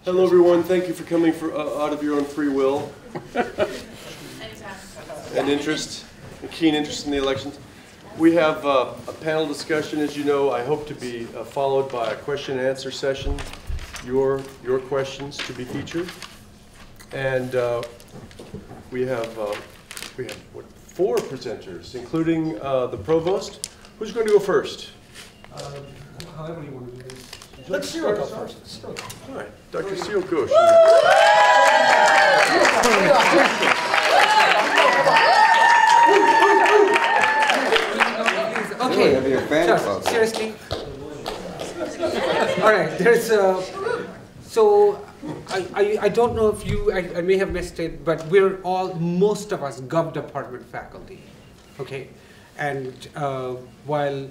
Hello, everyone. Thank you for coming out of your own free will and interest, a keen interest in the elections. We have a panel discussion, as you know. I hope to be followed by a question and answer session. Your questions to be featured, and we have what, 4 presenters, including the provost. Who's going to go first? However you want to do this. Let's Cyril go first. All right, Dr. Cyril Ghosh. Okay, seriously. All right, there's so I don't know if you, I may have missed it, but we're all, most of us, Gov department faculty, okay? And while,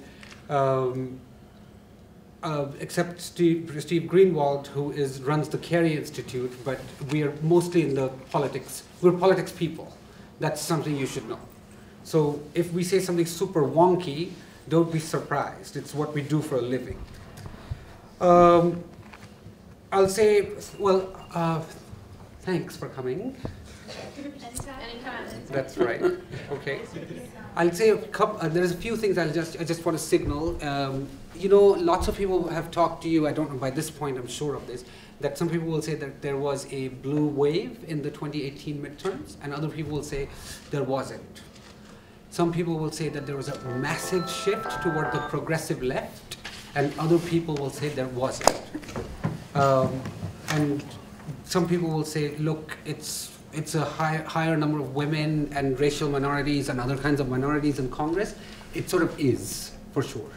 except Steve Greenwald, who runs the Carey Institute, but we are mostly in the politics, we're politics people. That's something you should know. So if we say something super wonky, don't be surprised. It's what we do for a living. I'll say, well, thanks for coming. Anytime. That's right. Okay. I'll say a couple. There's a few things I just want to signal. You know, lots of people have talked to you. I don't know by this point. I'm sure of this. That some people will say that there was a blue wave in the 2018 midterms, and other people will say there wasn't. Some people will say that there was a massive shift toward the progressive left, and other people will say there wasn't. And some people will say, look, it's a higher number of women and racial minorities and other kinds of minorities in Congress. It sort of is, for sure.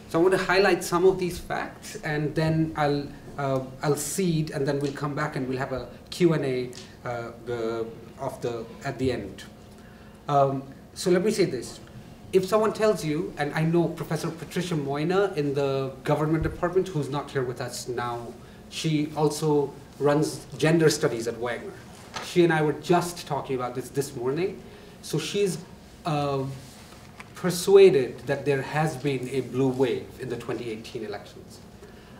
So I want to highlight some of these facts, and then I'll cede, and then we'll come back and we'll have a Q&A at the end. So let me say this. If someone tells you, and I know Professor Patricia Moyna in the government department, who's not here with us now, she also runs gender studies at Wagner. She and I were just talking about this morning. So she's persuaded that there has been a blue wave in the 2018 elections.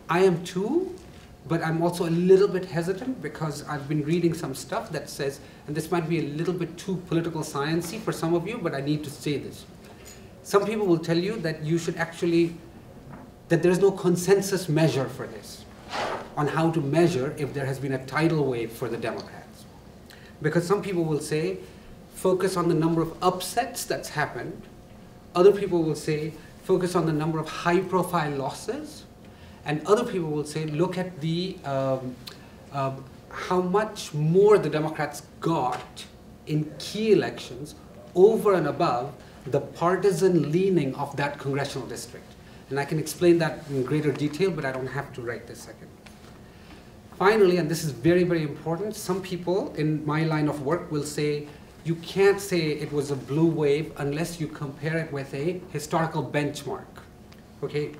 I am too, but I'm also a little bit hesitant because I've been reading some stuff that says, and this might be a little bit too political sciencey for some of you, but I need to say this. Some people will tell you that you should actually, that there's no consensus measure for this, on how to measure if there has been a tidal wave for the Democrats. Because some people will say, focus on the number of upsets that's happened. Other people will say, focus on the number of high-profile losses. And other people will say, look at the how much more the Democrats got in key elections over and above the partisan leaning of that congressional district. And I can explain that in greater detail, but I don't have to right this second. Finally, and this is very, very important, some people in my line of work will say, you can't say it was a blue wave unless you compare it with a historical benchmark, okay?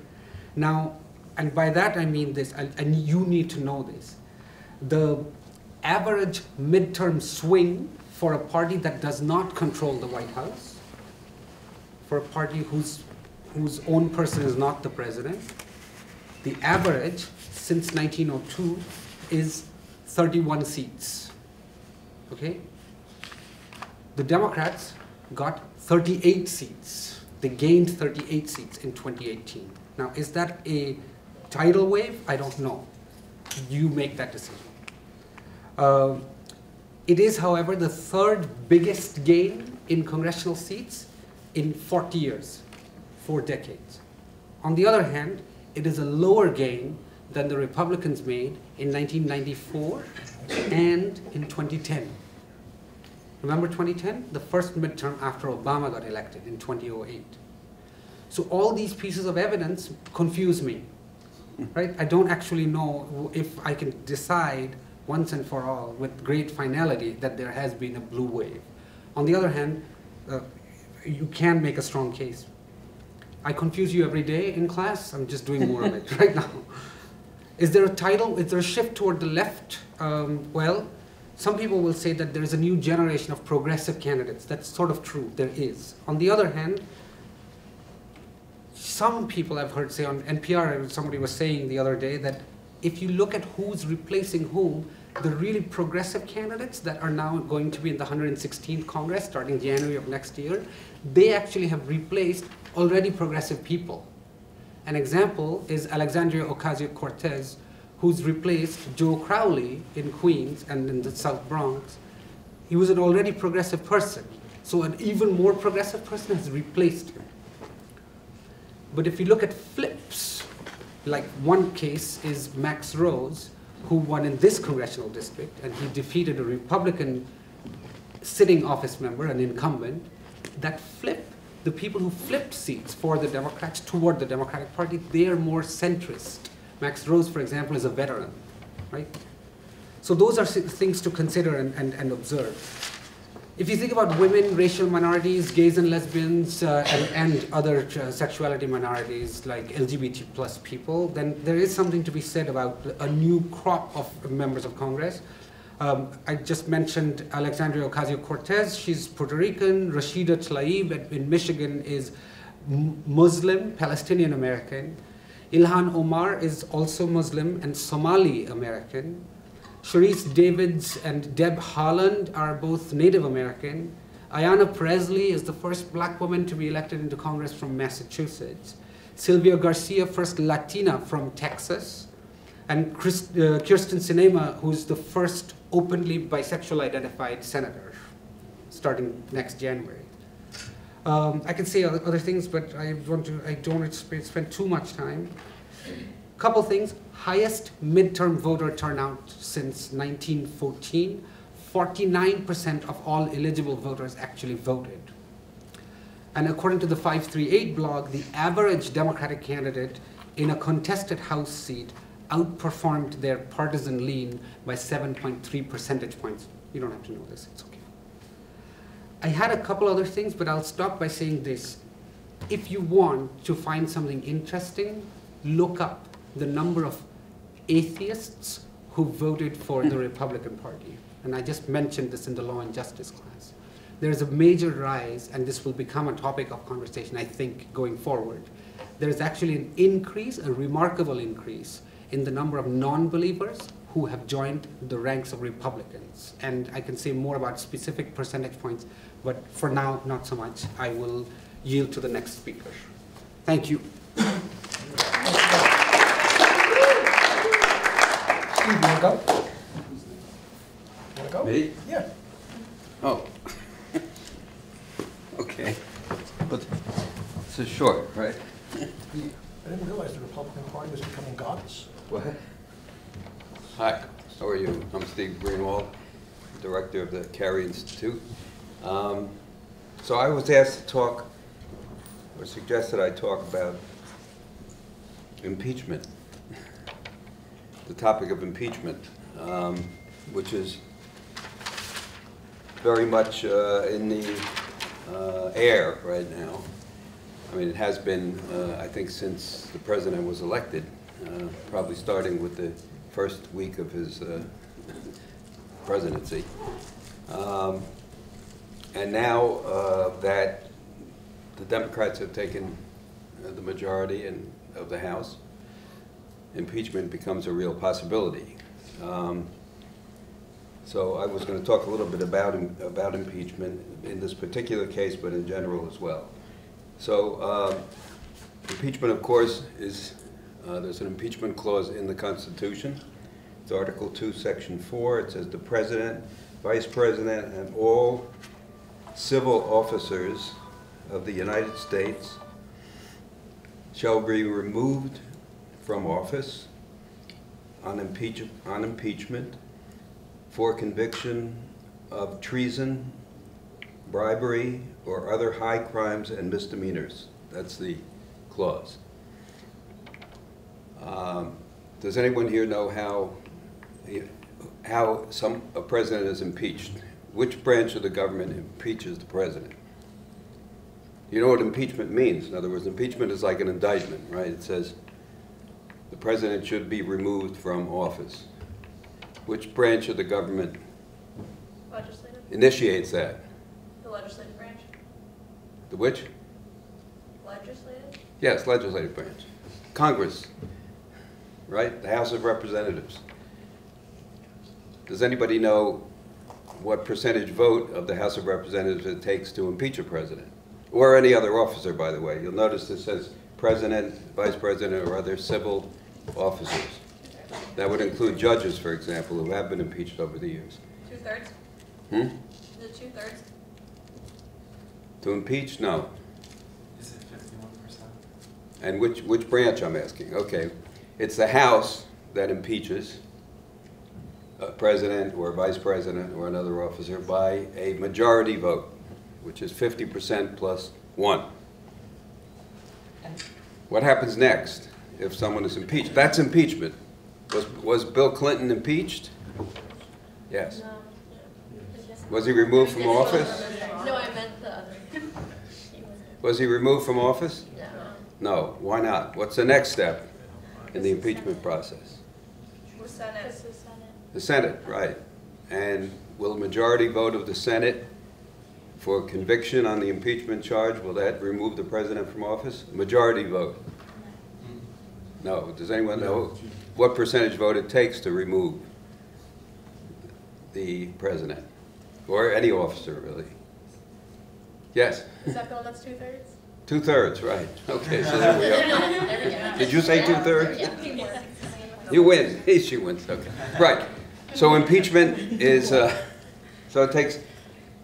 Now, and by that I mean this, and you need to know this. The average midterm swing for a party that does not control the White House, for a party whose own person is not the president, the average since 1902 is 31 seats, okay? The Democrats got 38 seats. They gained 38 seats in 2018. Now, is that a tidal wave? I don't know. You make that decision. It is, however, the 3rd biggest gain in congressional seats in 40 years, 4 decades. On the other hand, it is a lower gain than the Republicans made in 1994 and in 2010. Remember 2010? The first midterm after Obama got elected in 2008. So all these pieces of evidence confuse me, right? I don't actually know if I can decide once and for all with great finality that there has been a blue wave. On the other hand, you can make a strong case. I confuse you every day in class. I'm just doing more of it right now. Is there a shift toward the left? Well, some people will say that there is a new generation of progressive candidates. That's sort of true, there is. On the other hand, some people I've heard say on NPR, somebody was saying the other day that if you look at who's replacing whom, the really progressive candidates that are now going to be in the 116th Congress starting January of next year, they actually have replaced already progressive people. An example is Alexandria Ocasio-Cortez, who's replaced Joe Crowley in Queens and in the South Bronx. He was an already progressive person, so an even more progressive person has replaced him. But if you look at flips, like one case is Max Rose, who won in this congressional district, and he defeated a Republican sitting office member, an incumbent. That flip, the people who flipped seats for the Democrats toward the Democratic Party, they are more centrist. Max Rose, for example, is a veteran, right? So those are things to consider and observe. If you think about women, racial minorities, gays and lesbians, and other sexuality minorities like LGBT plus people, then there is something to be said about a new crop of members of Congress. I just mentioned Alexandria Ocasio-Cortez. She's Puerto Rican. Rashida Tlaib in Michigan is Muslim, Palestinian American. Ilhan Omar is also Muslim and Somali American. Sharice Davids and Deb Haaland are both Native American. Ayanna Presley is the first black woman to be elected into Congress from Massachusetts. Sylvia Garcia, first Latina from Texas. And Kirsten Sinema, who's the first openly bisexual identified senator, starting next January. I can say other things, but I don't want to spend too much time. Couple things. Highest midterm voter turnout since 1914. 49% of all eligible voters actually voted. And according to the 538 blog, the average Democratic candidate in a contested House seat outperformed their partisan lean by 7.3 percentage points. You don't have to know this, it's okay. I had a couple other things, but I'll stop by saying this. If you want to find something interesting, look up the number of atheists who voted for the Republican Party. And I just mentioned this in the Law and Justice class. There's a major rise, and this will become a topic of conversation, I think, going forward. There's actually an increase, a remarkable increase, in the number of non-believers who have joined the ranks of Republicans. And I can say more about specific percentage points, but for now, not so much. I will yield to the next speaker. Thank you. Steve, you want to go? Want to go? Me? Yeah. Oh. Okay. But this is short, right? I didn't realize the Republican Party was becoming godless. What? Hi, how are you? I'm Steve Greenwald, director of the Carey Institute. So I was asked to talk, or suggested I talk about impeachment, the topic of impeachment, which is very much in the air right now. I mean, it has been, I think, since the president was elected, probably starting with the first week of his presidency. And now that the Democrats have taken the majority of the House, impeachment becomes a real possibility. So I was going to talk a little bit about impeachment in this particular case, but in general as well. So impeachment, of course, is, there's an impeachment clause in the Constitution. It's Article 2, Section 4. It says the President, Vice President, and all civil officers of the United States shall be removed from office on impeachment for conviction of treason, bribery, or other high crimes and misdemeanors. That's the clause. Does anyone here know how a president is impeached? Which branch of the government impeaches the president? You know what impeachment means. In other words, impeachment is like an indictment, right? It says the president should be removed from office. Which branch of the government initiates that? The legislative branch. The which? Legislative? Yes, legislative branch. Congress right? The House of Representatives. Does anybody know what percentage vote of the House of Representatives it takes to impeach a president? Or any other officer, by the way. You'll notice it says president, vice president, or other civil officers. That would include judges, for example, who have been impeached over the years. 2/3? Hmm? Is it 2/3? To impeach? No. Is it 51%? And which branch I'm asking? Okay. It's the House that impeaches a president or vice president or another officer by a majority vote, which is 50% plus 1. What happens next if someone is impeached? That's impeachment. Was Bill Clinton impeached? Yes. No. Was he removed from office? No, I meant the other. Was he removed from office? No. No. Why not? What's the next step in the impeachment process? The Senate. The Senate, right. And will a majority vote of the Senate for conviction on the impeachment charge, will that remove the president from office? A majority vote. No. Does anyone know what percentage vote it takes to remove the president? Or any officer, really? Yes? Is that the one that's 2/3? 2/3, right. Okay, so there we go. There we go. Did you say 2/3? Yeah. You win. She wins. Okay. Right. So impeachment is, so it takes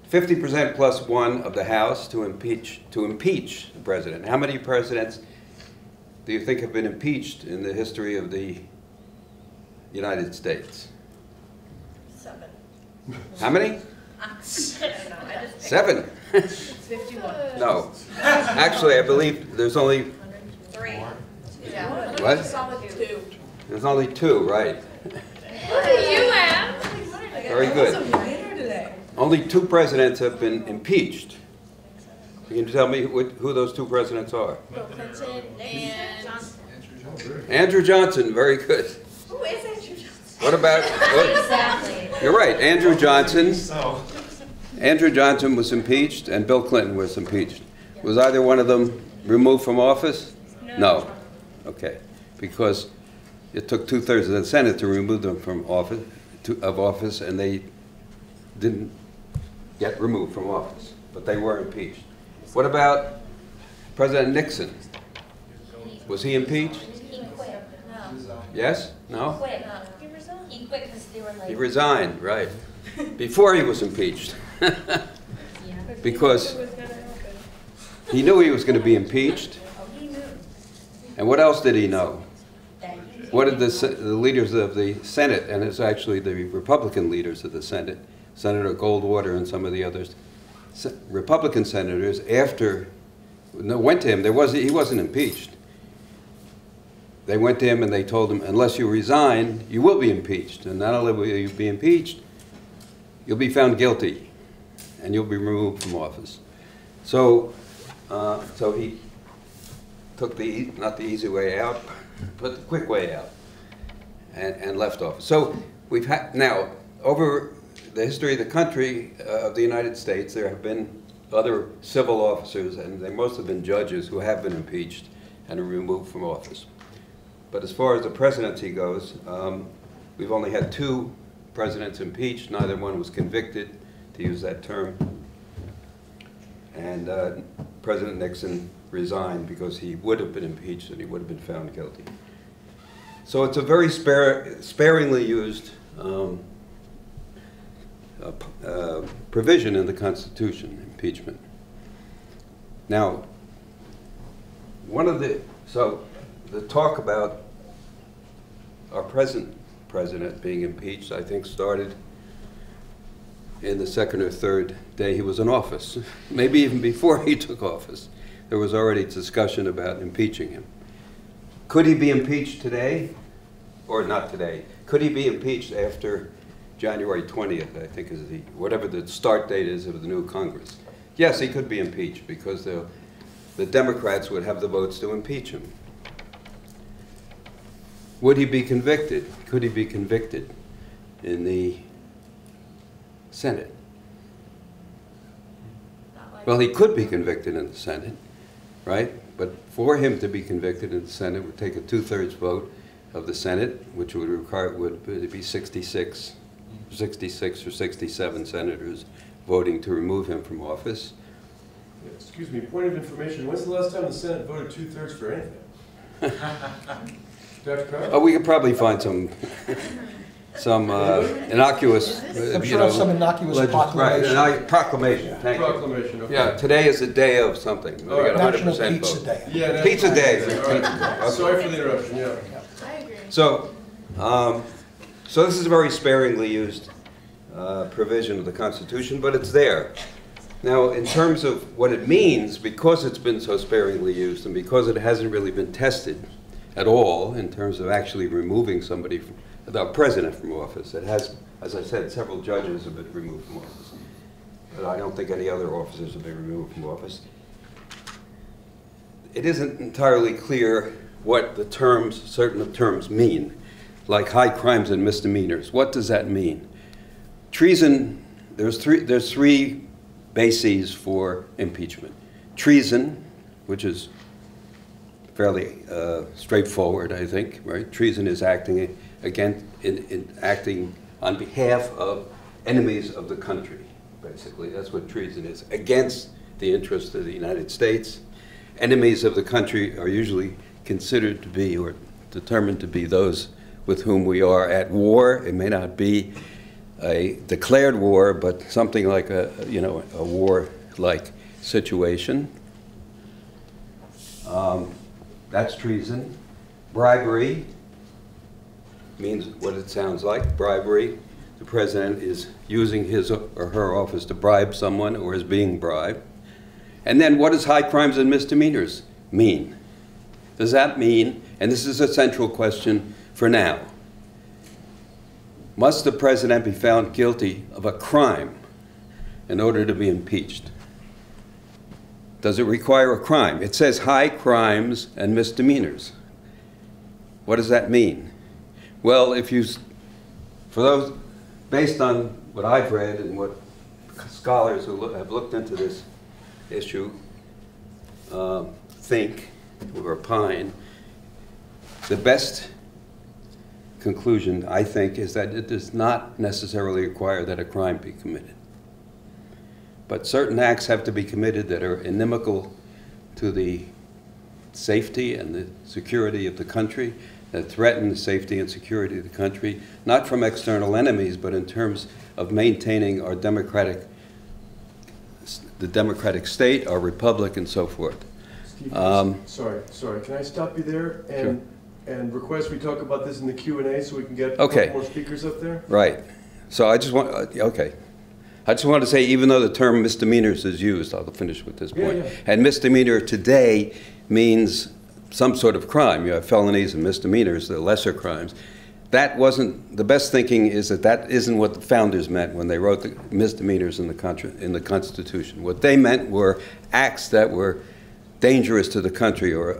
50% plus 1 of the House to impeach the president. How many presidents do you think have been impeached in the history of the United States? 7. How many? I don't know. I just picked 7? 51. No. Actually, I believe there's only, 3. Yeah. what? Solid 2. There's only 2, right. Look at you, Ann. Very good. Only 2 presidents have been impeached. Can you tell me who those 2 presidents are? Bill Clinton and Andrew Johnson, very good. who is Andrew Johnson? What about, Exactly. you're right, Andrew Johnson. So, Andrew Johnson was impeached and Bill Clinton was impeached. Was either one of them removed from office? No. Okay, because it took 2/3 of the Senate to remove them from office, and they didn't get removed from office, but they were impeached. What about President Nixon? Was he impeached? He quit. No. Yes? No? Quit. He resigned. He quit because they were like. He resigned, right, before he was impeached. Because he knew he was going to be impeached. He knew And what else did he know? that he What did the leaders of the Senate, and it's actually the Republican leaders of the Senate, Senator Goldwater and some of the others, Republican senators, after, went to him, he wasn't impeached. They went to him and they told him, unless you resign, you will be impeached. And not only will you be impeached, you'll be found guilty and you'll be removed from office. So, so he took not the easy way out, but the quick way out, and left office. So we've had, now, over the history of the country, of the United States, there have been other civil officers, and they most have been judges who have been impeached and are removed from office. But as far as the presidency goes, we've only had 2 presidents impeached. Neither one was convicted, to use that term. And President Nixon resigned because he would have been impeached and he would have been found guilty. So it's a very sparingly used provision in the Constitution, impeachment. Now, the talk about our present president being impeached, I think, started in the 2nd or 3rd day he was in office. Maybe even before he took office, there was already discussion about impeaching him. Could he be impeached today? Or not today. Could he be impeached after January 20th, I think is whatever the start date is of the new Congress? Yes, he could be impeached because the Democrats would have the votes to impeach him. Would he be convicted? Could he be convicted in the Senate? Well, he could be convicted in the Senate, right? But for him to be convicted in the Senate would take a 2/3 vote, of the Senate, which would require, would be 66 or 67 senators voting to remove him from office. Excuse me, point of information, when's the last time the Senate voted 2/3 for anything? Dr. Crowe? Oh, we could probably find some innocuous, I'm sure of some innocuous proclamation. Right, proclamation, thank you. Proclamation, okay. Yeah, today is a day of something. We got National 100% Pizza vote. Day. Yeah, that's Pizza fine. Day. All right. Sorry for the interruption, yeah. I agree. So, so this is a very sparingly used provision of the Constitution, but it's there. Now, in terms of what it means, because it's been so sparingly used and because it hasn't really been tested at all in terms of actually removing somebody, the president from office, it has, as I said, several judges have been removed from office. But I don't think any other officers have been removed from office. It isn't entirely clear what the terms, certain terms mean, like high crimes and misdemeanors. What does that mean? Treason, there's three bases for impeachment. Treason, which is fairly straightforward, I think, right? Treason is acting acting on behalf of enemies of the country, basically. That's what treason is, against the interests of the United States. Enemies of the country are usually considered to be or determined to be those with whom we are at war. It may not be a declared war, but something like a war-like situation. That's treason. Bribery means what it sounds like, bribery. The president is using his or her office to bribe someone or is being bribed. And then what does high crimes and misdemeanors mean? Does that mean, and this is a central question for now, must the president be found guilty of a crime in order to be impeached? Does it require a crime? It says high crimes and misdemeanors. What does that mean? Well, for those, based on what I've read and what scholars who have looked into this issue think or opine, the best conclusion, I think, is that it does not necessarily require that a crime be committed. But certain acts have to be committed that are inimical to the safety and the security of the country, that threaten the safety and security of the country, not from external enemies, but in terms of maintaining our the democratic state, our republic, and so forth. Steve, sorry, can I stop you there and request we talk about this in the Q&A so we can get a couple more speakers up there? Right. So I just want, I just want to say, even though the term misdemeanors is used, I'll finish with this point. Yeah. And misdemeanor today means some sort of crime. You have felonies and misdemeanors, the lesser crimes. That wasn't, the best thinking is that isn't what the founders meant when they wrote the misdemeanors in the Constitution. What they meant were acts that were dangerous to the country or,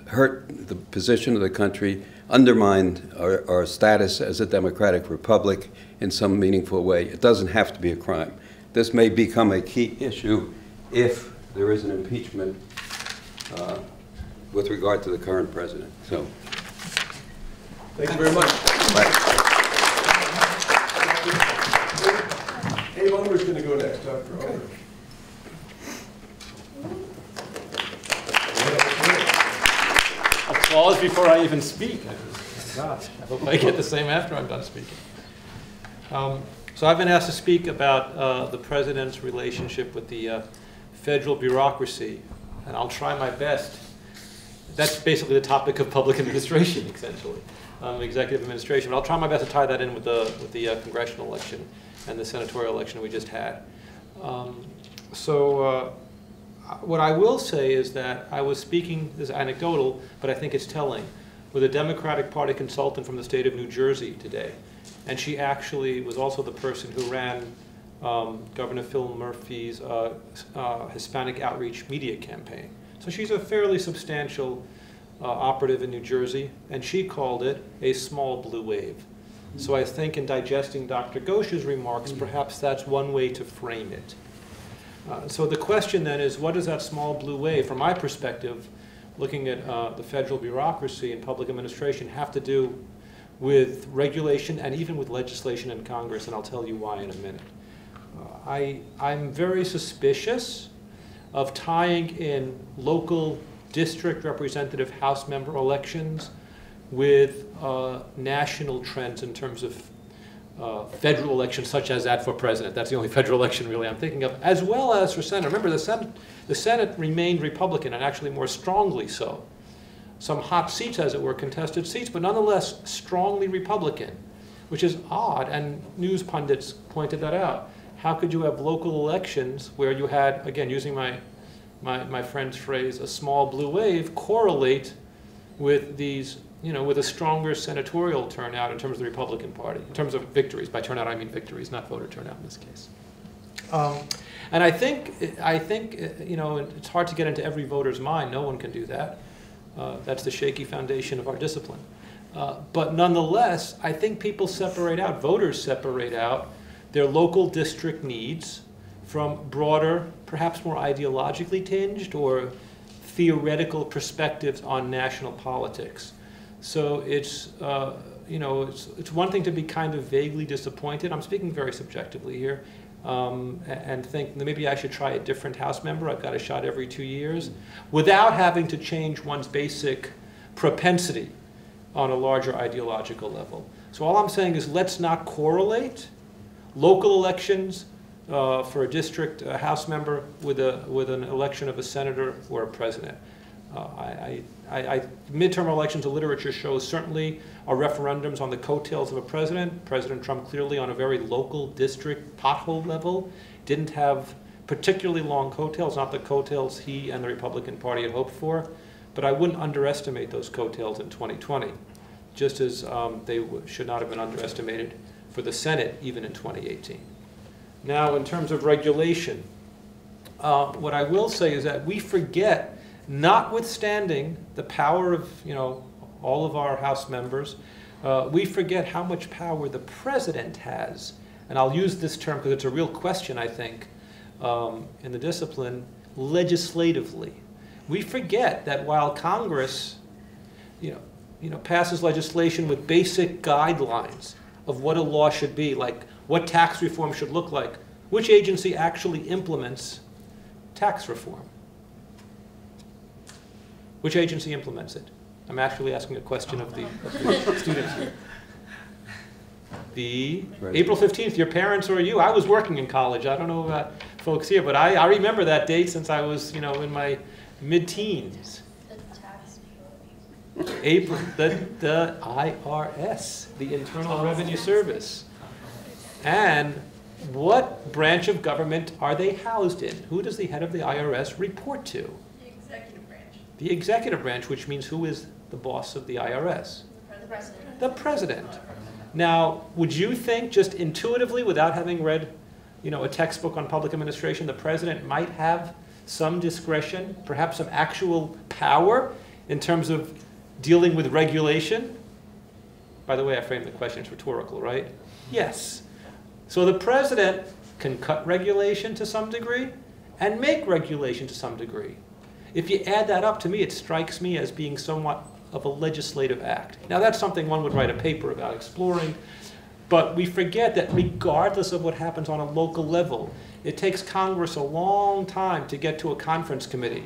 hurt the position of the country, undermined our status as a democratic republic in some meaningful way. It doesn't have to be a crime. This may become a key issue if there is an impeachment with regard to the current president. So, thank you very much. Abe Unger's going to go next, Dr. Unger. Applause before I even speak. Gosh, I hope I get the same after I'm done speaking. So I've been asked to speak about the president's relationship with the federal bureaucracy, and I'll try my best. That's basically the topic of public administration, essentially, executive administration. But I'll try my best to tie that in with the congressional election and the senatorial election we just had. What I will say is that I was speaking, this is anecdotal, but I think it's telling, with a Democratic Party consultant from the state of New Jersey today. And she actually was also the person who ran Governor Phil Murphy's Hispanic outreach media campaign. So she's a fairly substantial operative in New Jersey, and she called it a small blue wave. So I think in digesting Dr. Ghosh's remarks, perhaps that's one way to frame it. So the question then is, what is that small blue wave? From my perspective, looking at the federal bureaucracy and public administration have to do with regulation and even with legislation in Congress, and I'll tell you why in a minute. I'm very suspicious of tying in local district representative House member elections with national trends in terms of federal elections, such as that for president. That's the only federal election really I'm thinking of, as well as for Senate. Remember, the Senate remained Republican, and actually more strongly so. Some hot seats, as it were, contested seats, but nonetheless strongly Republican, which is odd, and news pundits pointed that out. How could you have local elections where you had, again, using my friend's phrase, a small blue wave, correlate with these, with a stronger senatorial turnout in terms of the Republican Party, in terms of victories. By turnout, I mean victories, not voter turnout in this case. And I think, it's hard to get into every voter's mind. No one can do that. That's the shaky foundation of our discipline. But nonetheless, I think people separate out, voters separate out their local district needs from broader, perhaps more ideologically tinged or theoretical perspectives on national politics. So it's one thing to be kind of vaguely disappointed. I'm speaking very subjectively here, and think maybe I should try a different House member. I've got a shot every 2 years, without having to change one's basic propensity on a larger ideological level. So all I'm saying is let's not correlate local elections for a district House member with an election of a senator or a president. Midterm elections, the literature shows, certainly are referendums on the coattails of a president. President Trump clearly on a very local district pothole level didn't have particularly long coattails, not the coattails he and the Republican Party had hoped for, but I wouldn't underestimate those coattails in 2020, just as they should not have been underestimated for the Senate even in 2018. Now, in terms of regulation, what I will say is that we forget, notwithstanding the power of all of our House members, we forget how much power the president has. And I'll use this term because it's a real question, I think, in the discipline, legislatively. We forget that while Congress passes legislation with basic guidelines of what a law should be, like what tax reform should look like, which agency actually implements tax reform? Which agency implements it? I'm actually asking a question of the students here. April 15th, your parents or you? I was working in college. I don't know about folks here, but I remember that date since I was, in my mid-teens. April, the IRS, the Internal Revenue Service. And what branch of government are they housed in? Who does the head of the IRS report to? The executive branch. The executive branch, which means who is the boss of the IRS? The president. The president. Now, would you think, just intuitively, without having read, a textbook on public administration, the president might have some discretion, perhaps some actual power in terms of dealing with regulation? By the way, I framed the question as rhetorical, right? Yes. So the president can cut regulation to some degree and make regulation to some degree. If you add that up, to me, it strikes me as being somewhat of a legislative act. Now, that's something one would write a paper about exploring, but we forget that regardless of what happens on a local level, it takes Congress a long time to get to a conference committee,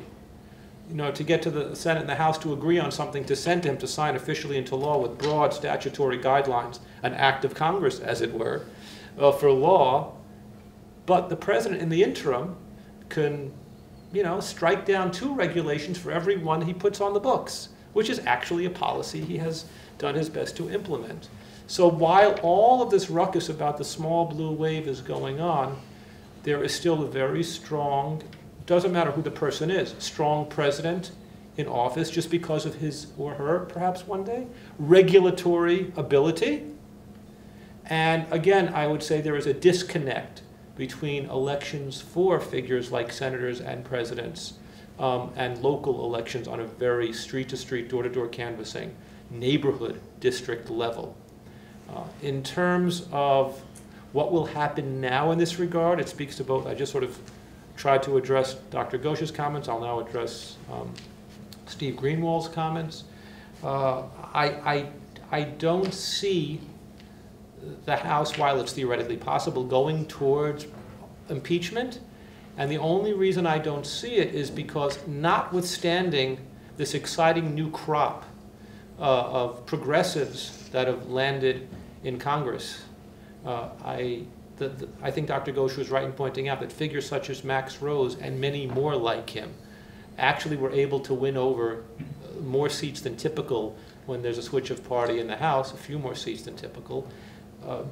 to get to the Senate and the House to agree on something, to send him to sign officially into law with broad statutory guidelines, an act of Congress, as it were, for law. But the president, in the interim, can, strike down 2 regulations for every one he puts on the books, which is actually a policy he has done his best to implement. So while all of this ruckus about the small blue wave is going on, there is still a very strong, doesn't matter who the person is, strong president in office just because of his or her, perhaps one day, regulatory ability. And again, I would say there is a disconnect between elections for figures like senators and presidents and local elections on a very street-to-street, door-to-door canvassing, neighborhood district level. In terms of what will happen now in this regard, it speaks to both. I just sort of tried to address Dr. Ghosh's comments. I'll now address Steve Greenwald's comments. I don't see the House, while it's theoretically possible, going towards impeachment. And the only reason I don't see it is because, notwithstanding this exciting new crop of progressives that have landed in Congress, I think Dr. Ghosh was right in pointing out that figures such as Max Rose and many more like him actually were able to win over more seats than typical when there's a switch of party in the House, a few more seats than typical,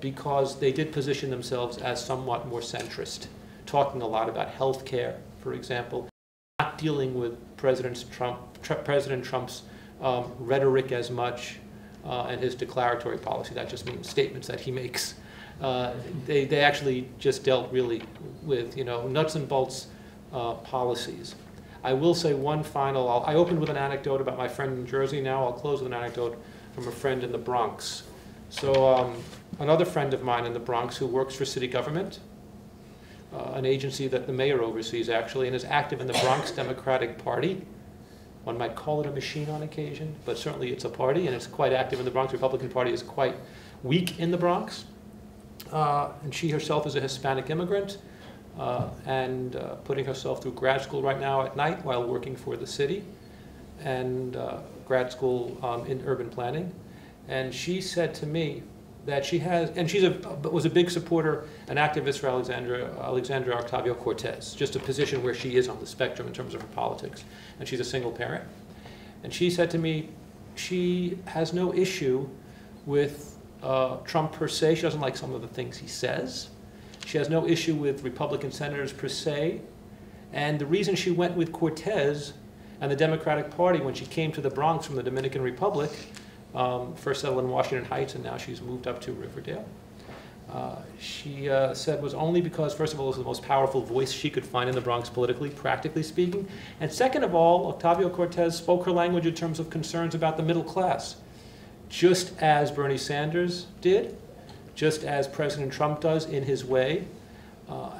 because they did position themselves as somewhat more centrist, talking a lot about health care, for example, not dealing with President Trump's rhetoric as much and his declaratory policy. That just means statements that he makes. They actually just dealt really with, nuts and bolts policies. I will say one final, I opened with an anecdote about my friend in Jersey. Now I'll close with an anecdote from a friend in the Bronx. So another friend of mine in the Bronx who works for city government, an agency that the mayor oversees actually, and is active in the Bronx Democratic Party. One might call it a machine on occasion, but certainly it's a party, and it's quite active in the Bronx. The Republican Party is quite weak in the Bronx. And she herself is a Hispanic immigrant and putting herself through grad school right now at night while working for the city, and grad school in urban planning. And she said to me that she has, and was a big supporter and activist for Alexandria Ocasio-Cortez, just a position where she is on the spectrum in terms of her politics. And she's a single parent. And she said to me she has no issue with Trump per se. She doesn't like some of the things he says. She has no issue with Republican senators per se. And the reason she went with Cortez and the Democratic Party when she came to the Bronx from the Dominican Republic, first settled in Washington Heights, and now she's moved up to Riverdale, she said was only because, first of all, it was the most powerful voice she could find in the Bronx politically, practically speaking. And second of all, Ocasio-Cortez spoke her language in terms of concerns about the middle class, just as Bernie Sanders did, just as President Trump does in his way,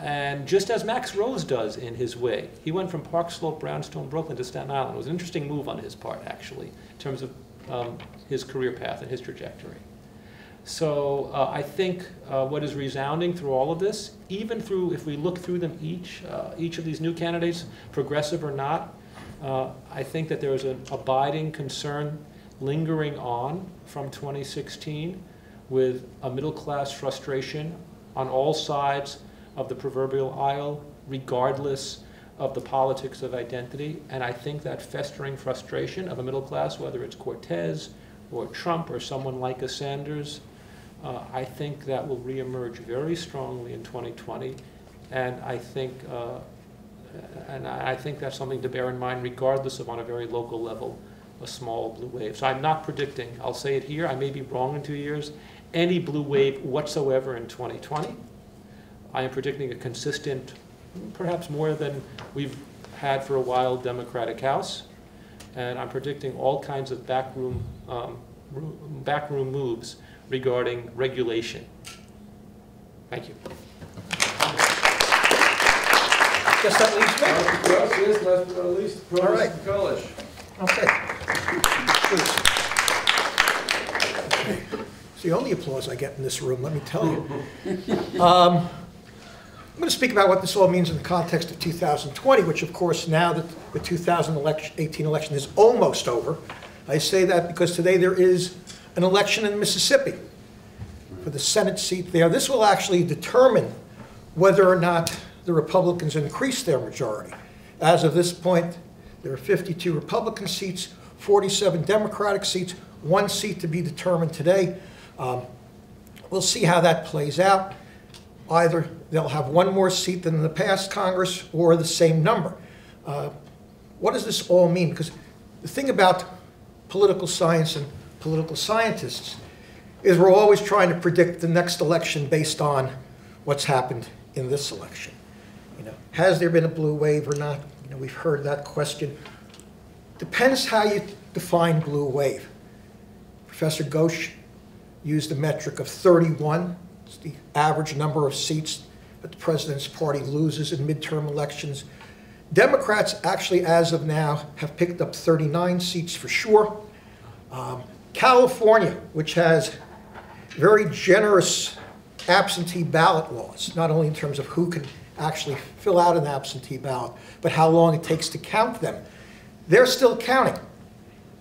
and just as Max Rose does in his way. He went from Park Slope, Brownstone, Brooklyn to Staten Island. It was an interesting move on his part, actually, in terms of his career path and his trajectory. So I think what is resounding through all of this, even through, if we look through them each of these new candidates, progressive or not, I think that there is an abiding concern lingering on from 2016 with a middle class frustration on all sides of the proverbial aisle, regardless of the politics of identity. And I think that festering frustration of a middle class, whether it's Cortez or Trump or someone like a Sanders, I think that will reemerge very strongly in 2020. And I think that's something to bear in mind, regardless of, on a very local level, a small blue wave. So I'm not predicting, I'll say it here, I may be wrong in 2 years, any blue wave whatsoever in 2020. I am predicting a consistent, perhaps more than we've had for a while, Democratic House. And I'm predicting all kinds of backroom moves regarding regulation. Thank you. Guess that leaves me. Yes, last but not least, All right. Provost College. Okay. It's the only applause I get in this room, let me tell you. I'm going to speak about what this all means in the context of 2020, which, of course, now that the 2018 election is almost over. I say that because today there is an election in Mississippi for the Senate seat there. This will actually determine whether or not the Republicans increase their majority. As of this point, there are 52 Republican seats, 47 Democratic seats, 1 seat to be determined today. We'll see how that plays out. Either they'll have 1 more seat than in the past Congress or the same number. What does this all mean? Because the thing about political science and political scientists is we're always trying to predict the next election based on what's happened in this election. Has there been a blue wave or not? We've heard that question. Depends how you define blue wave. Professor Ghosh used the metric of 31. It's the average number of seats that the president's party loses in midterm elections. Democrats actually, as of now, have picked up 39 seats for sure. California, which has very generous absentee ballot laws, not only in terms of who can actually fill out an absentee ballot, but how long it takes to count them, they're still counting.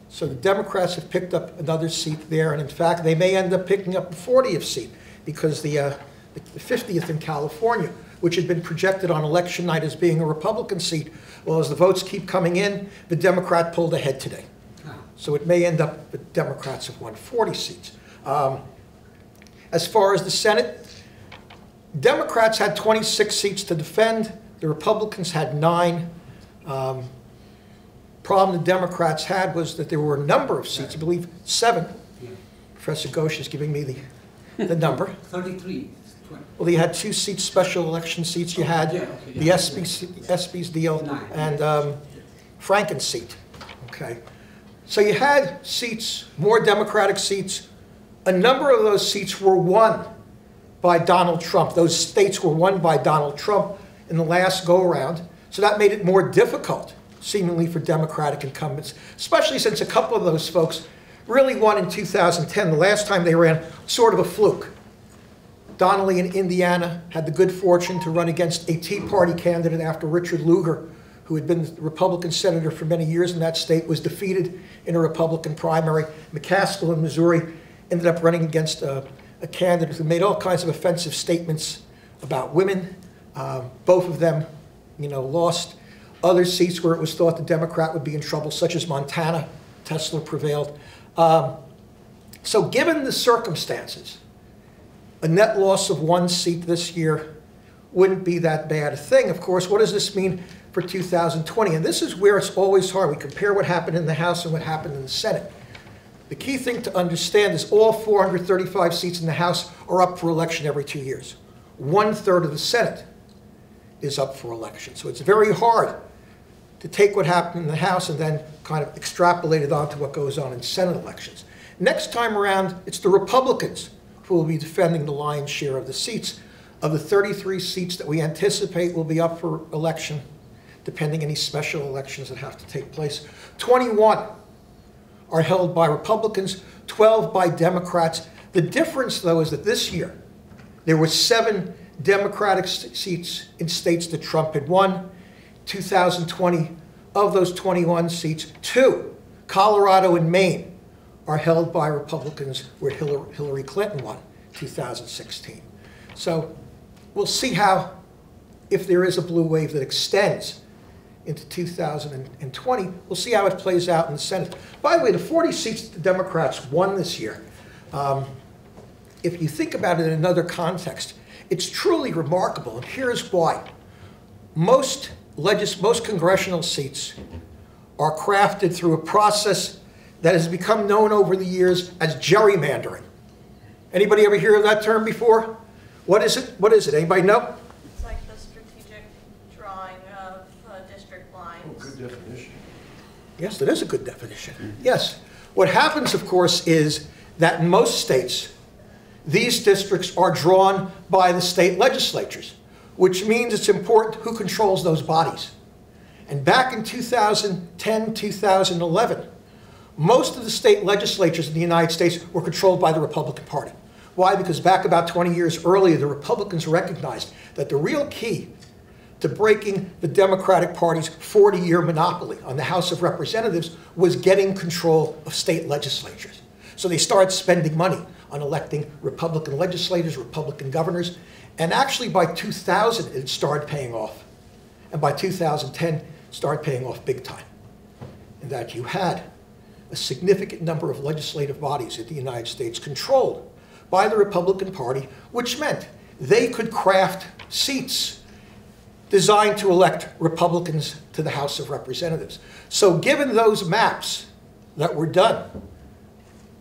So the Democrats have picked up another seat there, and in fact, they may end up picking up a 40th seat, because the 50th in California, which had been projected on election night as being a Republican seat, well, as the votes keep coming in, the Democrat pulled ahead today. So it may end up that Democrats have won 40 seats. As far as the Senate, Democrats had 26 seats to defend. The Republicans had 9. Problem the Democrats had was that there were a number of seats, I believe 7. Professor Ghosh is giving me the number. 33. Well, you had 2 seats, special election seats. You had the SB's deal and Franken's seat. Okay. So you had seats, more Democratic seats. A number of those seats were won by Donald Trump. Those states were won by Donald Trump in the last go-around. So that made it more difficult, seemingly, for Democratic incumbents, especially since a couple of those folks really won in 2010. The last time they ran, sort of a fluke. Donnelly in Indiana had the good fortune to run against a Tea Party candidate after Richard Lugar, who had been the Republican senator for many years in that state, was defeated in a Republican primary. McCaskill in Missouri ended up running against a candidate who made all kinds of offensive statements about women. Both of them, lost. Other seats where it was thought the Democrat would be in trouble, such as Montana, Tesla prevailed. So given the circumstances, a net loss of 1 seat this year wouldn't be that bad a thing. Of course, what does this mean for 2020? And this is where it's always hard. We compare what happened in the House and what happened in the Senate. The key thing to understand is all 435 seats in the House are up for election every 2 years. 1/3 of the Senate is up for election. So it's very hard to take what happened in the House and then kind of extrapolate it onto what goes on in Senate elections. Next time around, it's the Republicans who will be defending the lion's share of the seats. Of the 33 seats that we anticipate will be up for election, depending on any special elections that have to take place, 21 are held by Republicans, 12 by Democrats. The difference, though, is that this year there were 7 Democratic seats in states that Trump had won. 2020, of those 21 seats, 2, Colorado and Maine, are held by Republicans, where Hillary Clinton won 2016. So we'll see how, if there is a blue wave that extends into 2020, we'll see how it plays out in the Senate. By the way, the 40 seats that the Democrats won this year, if you think about it in another context, it's truly remarkable, and here's why. Most congressional seats are crafted through a process that has become known over the years as gerrymandering. Anybody ever hear of that term before? What is it? What is it? Anybody know? It's like the strategic drawing of district lines. Oh, good definition. Yes, that is a good definition. Yes. What happens, of course, is that in most states, these districts are drawn by the state legislatures, which means it's important who controls those bodies. And back in 2010, 2011, most of the state legislatures in the United States were controlled by the Republican Party. Why? Because back about 20 years earlier, the Republicans recognized that the real key to breaking the Democratic Party's 40-year monopoly on the House of Representatives was getting control of state legislatures. So they started spending money on electing Republican legislators, Republican governors, and actually by 2000 it started paying off. And by 2010, it started paying off big time. In that you had a significant number of legislative bodies in the United States controlled by the Republican Party, which meant they could craft seats designed to elect Republicans to the House of Representatives. So given those maps that were done,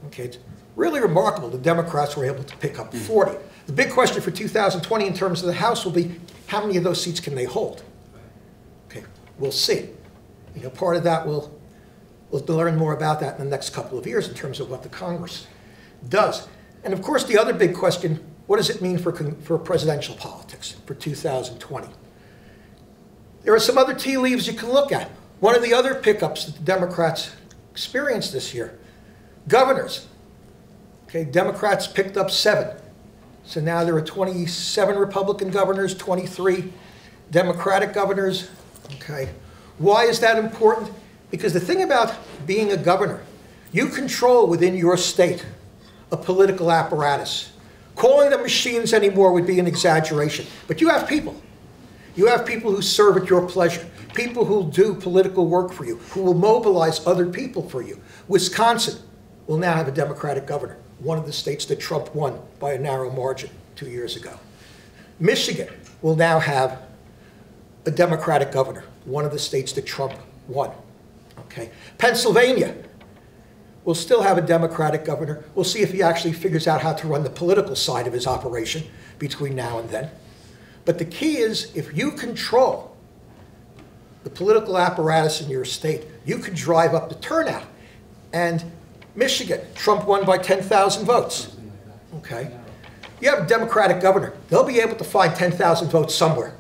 okay, it's really remarkable the Democrats were able to pick up 40. The big question for 2020 in terms of the House will be, how many of those seats can they hold? Okay, we'll see. Part of that we'll learn more about that in the next couple of years in terms of what the Congress does. And of course, the other big question, what does it mean for presidential politics for 2020? There are some other tea leaves you can look at. One of the other pickups that the Democrats experienced this year, governors. Okay, Democrats picked up 7. So now there are 27 Republican governors, 23 Democratic governors. Okay, why is that important? Because the thing about being a governor, you control within your state a political apparatus. Calling them machines anymore would be an exaggeration. But you have people. You have people who serve at your pleasure, people who do political work for you, who will mobilize other people for you. Wisconsin will now have a Democratic governor, one of the states that Trump won by a narrow margin 2 years ago. Michigan will now have a Democratic governor, one of the states that Trump won. Okay. Pennsylvania will still have a Democratic governor. We'll see if he actually figures out how to run the political side of his operation between now and then. But the key is, if you control the political apparatus in your state, you can drive up the turnout. And Michigan, Trump won by 10,000 votes. Okay? You have a Democratic governor. They'll be able to find 10,000 votes somewhere.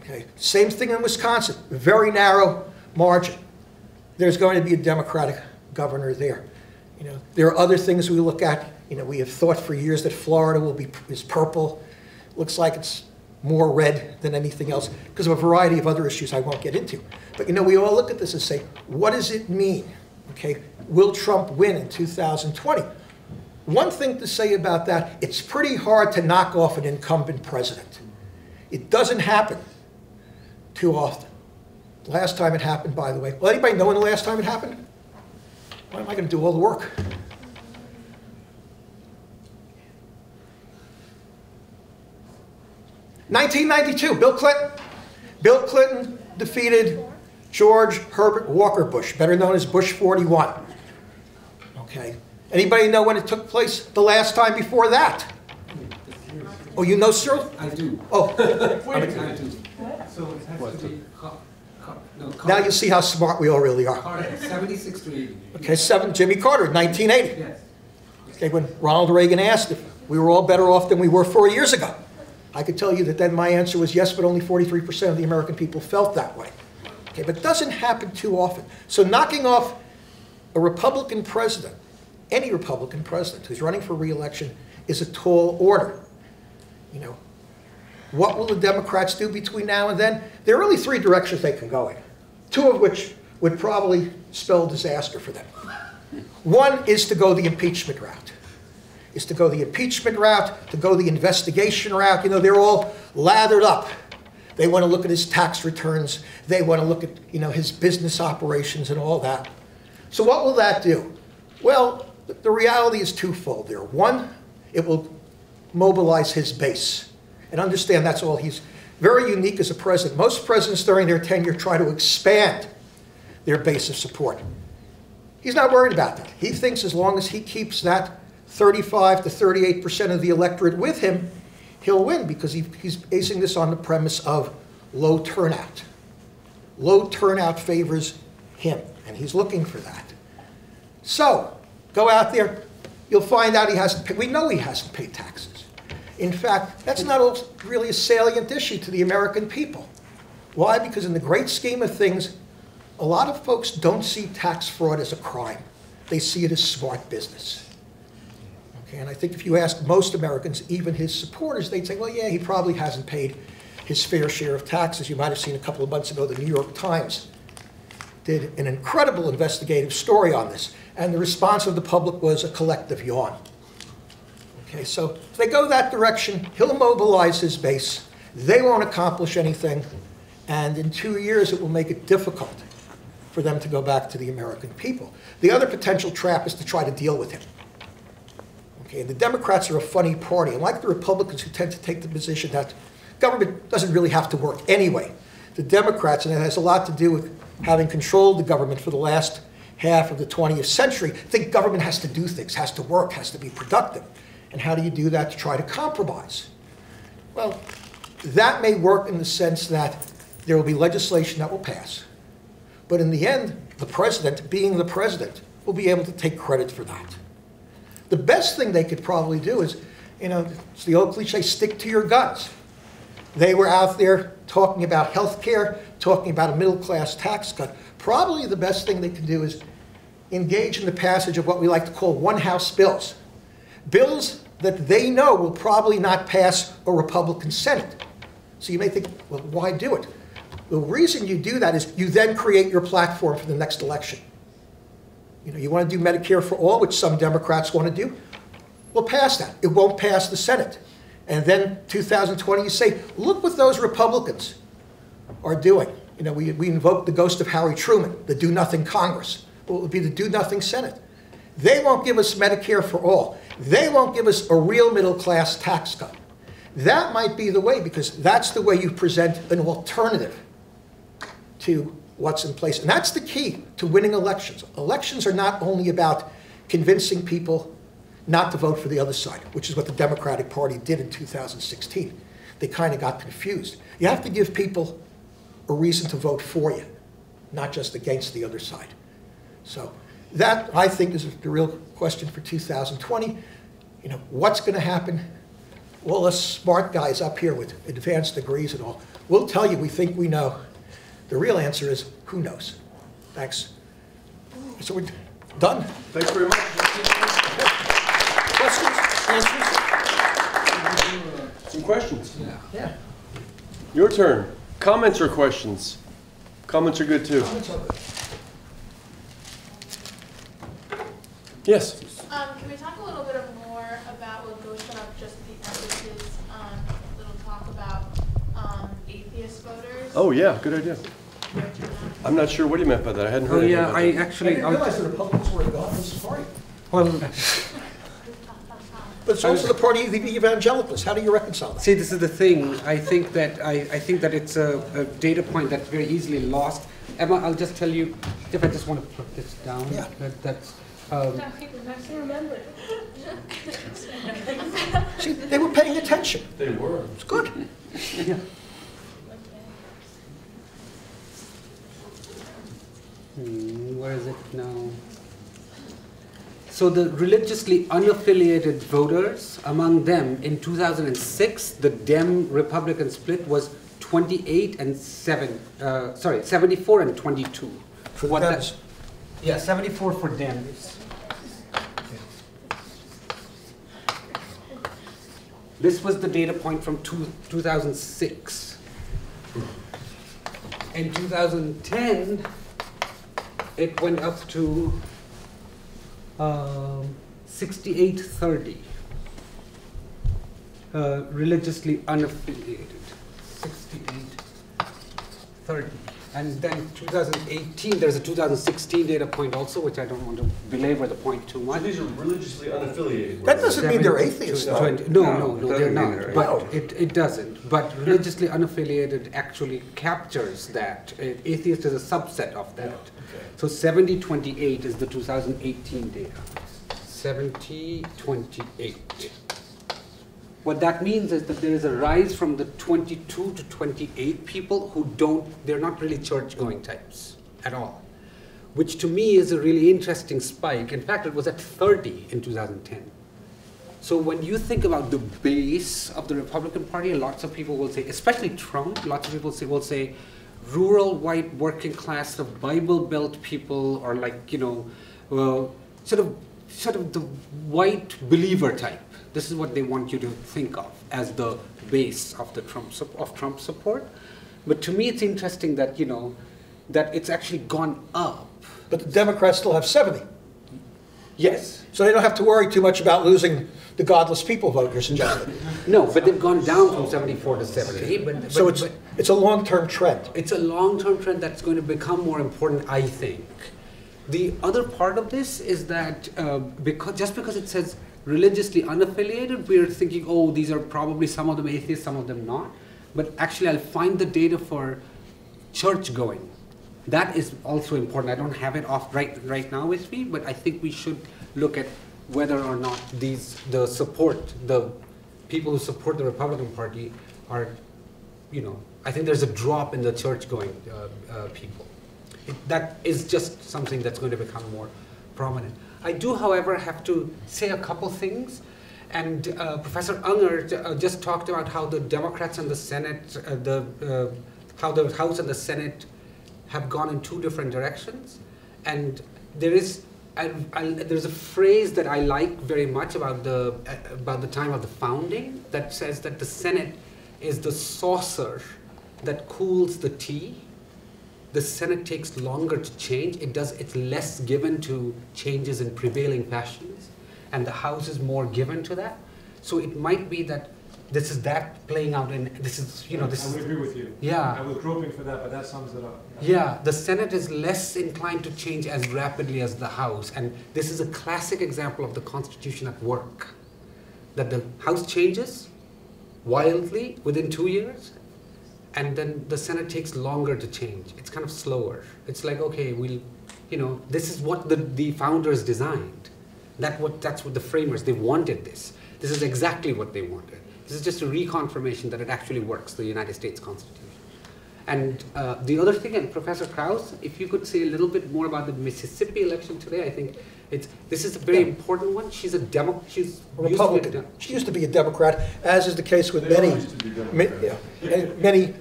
Okay? Same thing in Wisconsin, very narrow margin. There's going to be a Democratic governor there. You know, there are other things we look at. You know, we have thought for years that Florida is purple. Looks like it's more red than anything else because of a variety of other issues I won't get into. But you know, we all look at this and say, what does it mean? Okay, will Trump win in 2020? One thing to say about that, it's pretty hard to knock off an incumbent president. It doesn't happen too often. Last time it happened, by the way, well, anybody know when the last time it happened? Why am I going to do all the work? (1992), Bill Clinton. Bill Clinton defeated George Herbert Walker Bush, better known as Bush 41. Okay. Anybody know when it took place the last time before that? Oh, you know, Cyril? I do. Oh. I do. So it has to be Now you see how smart we all really are. Carter, 76 to 80. Okay, Jimmy Carter, 1980. Yes. Okay, when Ronald Reagan asked if we were all better off than we were 4 years ago. I could tell you that then my answer was yes, but only 43% of the American people felt that way. Okay, but it doesn't happen too often. So knocking off a Republican president, any Republican president who's running for re-election, is a tall order. You know, what will the Democrats do between now and then? There are really 3 directions they can go in, 2 of which would probably spell disaster for them. One is to go the impeachment route. Is to go the impeachment route, to go the investigation route. You know, they're all lathered up. They want to look at his tax returns. They want to look at, you know, his business operations and all that. So what will that do? Well, the reality is twofold there. One, it will mobilize his base. And understand that's all. He's very unique as a president. Most presidents during their tenure try to expand their base of support. He's not worried about that. He thinks as long as he keeps that 35 to 38% of the electorate with him, he'll win, because he's basing this on the premise of low turnout. Low turnout favors him, and he's looking for that. So, go out there, you'll find out he hasn't paid, we know he hasn't paid taxes. In fact, that's not really a salient issue to the American people. Why? Because in the great scheme of things, a lot of folks don't see tax fraud as a crime. They see it as smart business. Okay, and I think if you ask most Americans, even his supporters, they'd say, well, yeah, he probably hasn't paid his fair share of taxes. You might have seen a couple of months ago, the New York Times did an incredible investigative story on this, and the response of the public was a collective yawn. Okay, so if they go that direction, he'll mobilize his base. They won't accomplish anything, and in 2 years, it will make it difficult for them to go back to the American people. The other potential trap is to try to deal with him. Okay, and the Democrats are a funny party, and like the Republicans who tend to take the position that government doesn't really have to work anyway, the Democrats, and it has a lot to do with having controlled the government for the last half of the 20th century, think government has to do things, has to work, has to be productive. And how do you do that to try to compromise? Well, that may work in the sense that there will be legislation that will pass. But in the end, the president, being the president, will be able to take credit for that. The best thing they could probably do is, you know, it's the old cliche, stick to your guns. They were out there talking about health care, talking about a middle-class tax cut. Probably the best thing they can do is engage in the passage of what we like to call one-house bills. Bills that they know will probably not pass a Republican Senate. So you may think, well, why do it? The reason you do that is you then create your platform for the next election. You want to do Medicare for all, which some Democrats want to do? Well, pass that. It won't pass the Senate. And then 2020, you say, look what those Republicans are doing. We invoke the ghost of Harry Truman, the do-nothing Congress. Well, it would be the do-nothing Senate. They won't give us Medicare for all. They won't give us a real middle-class tax cut. That might be the way, because that's the way you present an alternative to what's in place. And that's the key to winning elections. Elections are not only about convincing people not to vote for the other side, which is what the Democratic Party did in 2016. They kind of got confused. You have to give people a reason to vote for you, not just against the other side. So that, I think, is the real question for 2020. What's going to happen? Well, us smart guys up here with advanced degrees and all, we'll tell you we think we know. The real answer is, who knows? Thanks. So we're done. Thanks very much. Questions? Answers? Some questions? Yeah. Your turn. Comments or questions? Comments are good too. Comments on it? Yes. Can we talk a little bit more about what goes up, just the emphasis on little talk about atheist voters? Oh yeah, good idea. I'm not sure what he meant by that. I hadn't heard Oh anything yeah, about I that. I actually. didn't realize the Republicans were a godless party. Well, But it's also the party of the evangelicals. How do you reconcile that? see, this is the thing. I think that it's a data point that's very easily lost. Emma, I'll just tell you, if I just want to put this down. Yeah. That's. See, they were paying attention. They were. It's good. Yeah. Where is it now? So the religiously unaffiliated voters, among them in 2006, the Dem-Republican split was 74 and 22. For the What that- Dems. Yeah, 74 for Dems. This was the data point from 2006. In 2010, it went up to 68-30. Religiously unaffiliated. 68-30. And then 2018, there's a 2016 data point also, which I don't want to belabor the point too much. These are religiously unaffiliated. That doesn't mean they're atheists, though. No, it they're doesn't mean not. they're But it doesn't. But religiously unaffiliated actually captures that. Atheist is a subset of that. So 70-28 is the 2018 data. 70-28. What that means is that there is a rise from the 22 to 28 people who they're not really church-going types at all, which to me is a really interesting spike. In fact, it was at 30 in 2010. So when you think about the base of the Republican Party, lots of people will say, especially Trump, lots of people will say rural, white, working class, of Bible Belt people, or sort of the white believer type. This is what they want you to think of as the base of the Trump support. But to me, it's interesting that that it's actually gone up. But the Democrats still have 70. Yes. So they don't have to worry too much about losing the godless people vote you're suggesting. No, but they've gone down from 74 to 70. So it's a long-term trend. It's a long-term trend that's going to become more important, I think. The other part of this is that because it says religiously unaffiliated, we're thinking, oh, these are probably some of them atheists, some of them not. But actually, I'll find the data for church-going. That is also important. I don't have it off right now with me, but I think we should look at whether or not the people who support the Republican Party are, I think there's a drop in the church-going people. That is just something that's going to become more prominent. I do, however, have to say a couple things. And Professor Unger just talked about how the Democrats and the Senate, how the House and the Senate have gone in two different directions. And there is, there's a phrase that I like very much about the time of the founding that says that the Senate is the saucer that cools the tea. The Senate takes longer to change. It's less given to changes in prevailing passions, and the House is more given to that. So it might be that this is that playing out in, this is, you know, this I would agree with you. Yeah. I was groping for that, but that sums it up. Yeah, the Senate is less inclined to change as rapidly as the House, and this is a classic example of the Constitution at work. That the House changes wildly within 2 years, and then the Senate takes longer to change. It's kind of slower. It's like, okay, we'll, you know, this is what the founders designed. That's what the framers, they wanted this. This is exactly what they wanted. This is just a reconfirmation that it actually works, the United States Constitution. And the other thing, and Professor Krauss, if you could say a little bit more about the Mississippi election today, I think this is a very important one. She's she's A Republican. She used to be a Democrat, as is the case with many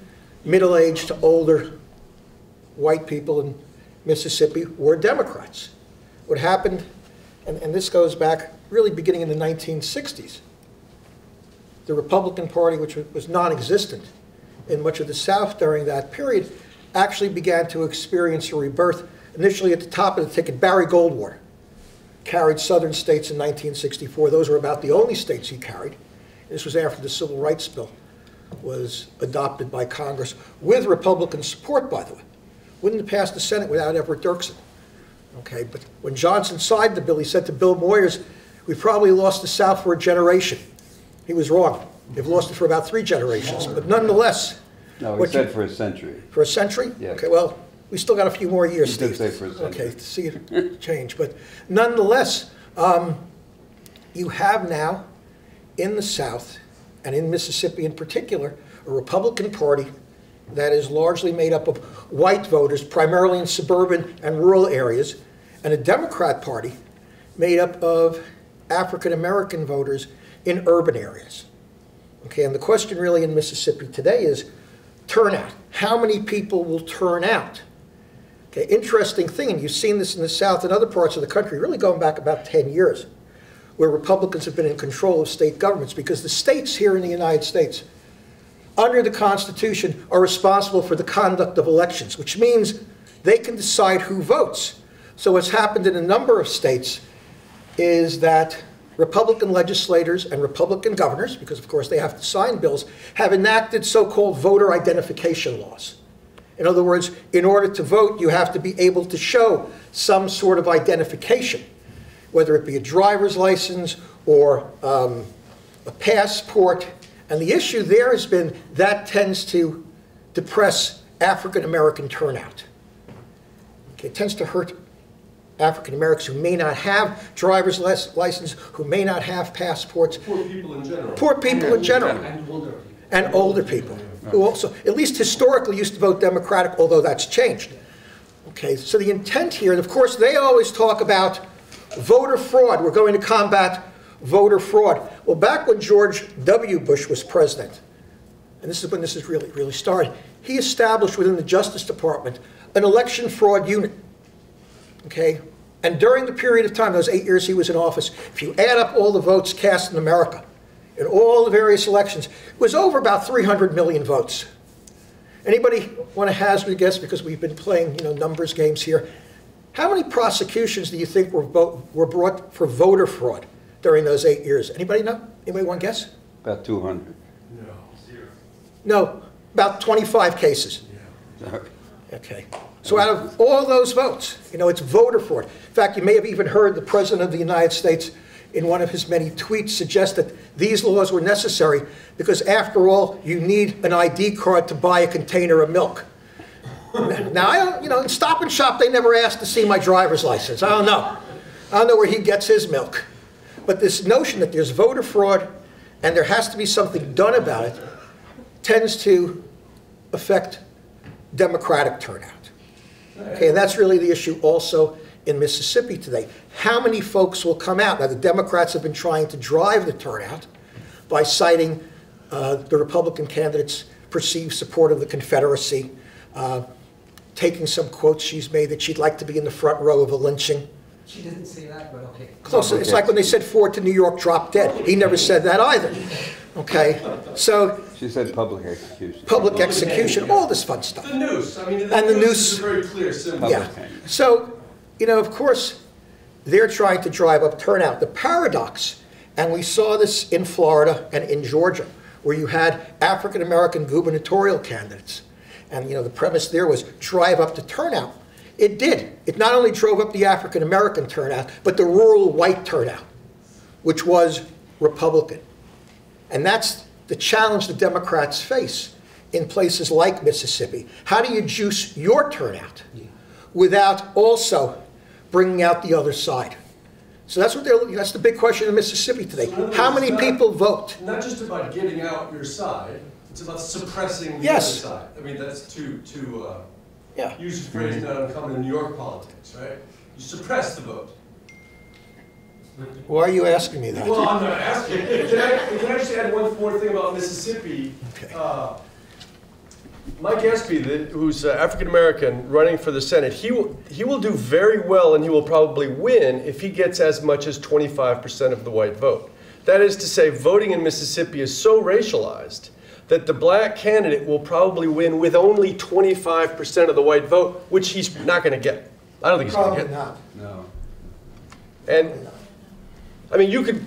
middle-aged to older white people in Mississippi were Democrats. What happened, and this goes back really beginning in the 1960s, the Republican Party, which was non-existent in much of the South during that period, actually began to experience a rebirth. Initially at the top of the ticket, Barry Goldwater carried southern states in 1964. Those were about the only states he carried. This was after the Civil Rights Bill was adopted by Congress, with Republican support, by the way. Wouldn't have passed the Senate without Everett Dirksen. Okay, but when Johnson signed the bill, he said to Bill Moyers, "We probably lost the South for a generation." He was wrong. They've lost it for about 3 generations, but nonetheless. No, he said for a century. For a century? Yeah. Okay, well, we still got a few more years, He did Steve. say for a century. Okay, to see it change. But nonetheless, you have now in the South, and in Mississippi in particular, a Republican Party that is largely made up of white voters, primarily in suburban and rural areas, and a Democrat Party made up of African-American voters in urban areas. Okay, and the question really in Mississippi today is turnout. How many people will turn out? Okay, interesting thing, and you've seen this in the South and other parts of the country, really going back about 10 years, where Republicans have been in control of state governments, because the states here in the United States, under the Constitution, are responsible for the conduct of elections, which means they can decide who votes. So what's happened in a number of states is that Republican legislators and Republican governors, because of course they have to sign bills, have enacted so-called voter identification laws. In other words, in order to vote, you have to be able to show some sort of identification, whether it be a driver's license or a passport. And the issue there has been that tends to depress African-American turnout. Okay, it tends to hurt African Americans who may not have driver's license, who may not have passports. Poor people in general. Poor people in general. And older people, who also, at least historically, used to vote Democratic, although that's changed. Okay, so the intent here, and of course they always talk about voter fraud. We're going to combat voter fraud. Well, back when George W. Bush was president, and this is when this is really started, he established within the Justice Department an election fraud unit. Okay, and during the period of time, those 8 years he was in office, if you add up all the votes cast in America, in all the various elections, it was over about 300 million votes. Anybody want to hazard a guess, because we've been playing, numbers games here? How many prosecutions do you think were brought for voter fraud during those 8 years? Anybody know? Anybody want to guess? About 200. No, 0. No, about 25 cases. Yeah. Okay. So out of all those votes, it's voter fraud. In fact, you may have even heard the President of the United States in one of his many tweets suggest that these laws were necessary because, after all, you need an ID card to buy a container of milk. Now, I don't, in Stop and Shop, they never asked to see my driver's license. I don't know where he gets his milk. But this notion that there's voter fraud and there has to be something done about it tends to affect Democratic turnout. Okay, and that's really the issue also in Mississippi today. How many folks will come out? Now, the Democrats have been trying to drive the turnout by citing the Republican candidate's perceived support of the Confederacy, taking some quotes she's made that she'd like to be in the front row of a lynching. She didn't say that, but okay. Close. It's like when they said Ford to New York, drop dead. He never said that either. Okay, so She said public execution. public execution, all this fun stuff. The noose, I mean, And the noose- is a very clear symbol. Yeah. So, you know, of course, they're trying to drive up turnout. The paradox, and we saw this in Florida and in Georgia, where you had African-American gubernatorial candidates. And, you know, the premise there was drive up the turnout. It did. It not only drove up the African-American turnout, but the rural white turnout, which was Republican. And that's the challenge the Democrats face in places like Mississippi. How do you juice your turnout without also bringing out the other side? So that's what that's the big question in Mississippi today. So in other How words, many it's people vote? Not just about getting out your side, it's about suppressing the Yes. other side. I mean, that's to Yeah. use a phrase not uncommon in New York politics, right? You suppress the vote. Why are you asking me that? Well, I'm not asking. Can I just add one more thing about Mississippi? Okay. Mike Espy, who's African-American, running for the Senate, he will do very well and he will probably win if he gets as much as 25% of the white vote. That is to say, voting in Mississippi is so racialized that the black candidate will probably win with only 25% of the white vote, which he's not going to get. I don't think he's going to Probably get. not. No. And, I mean, you could...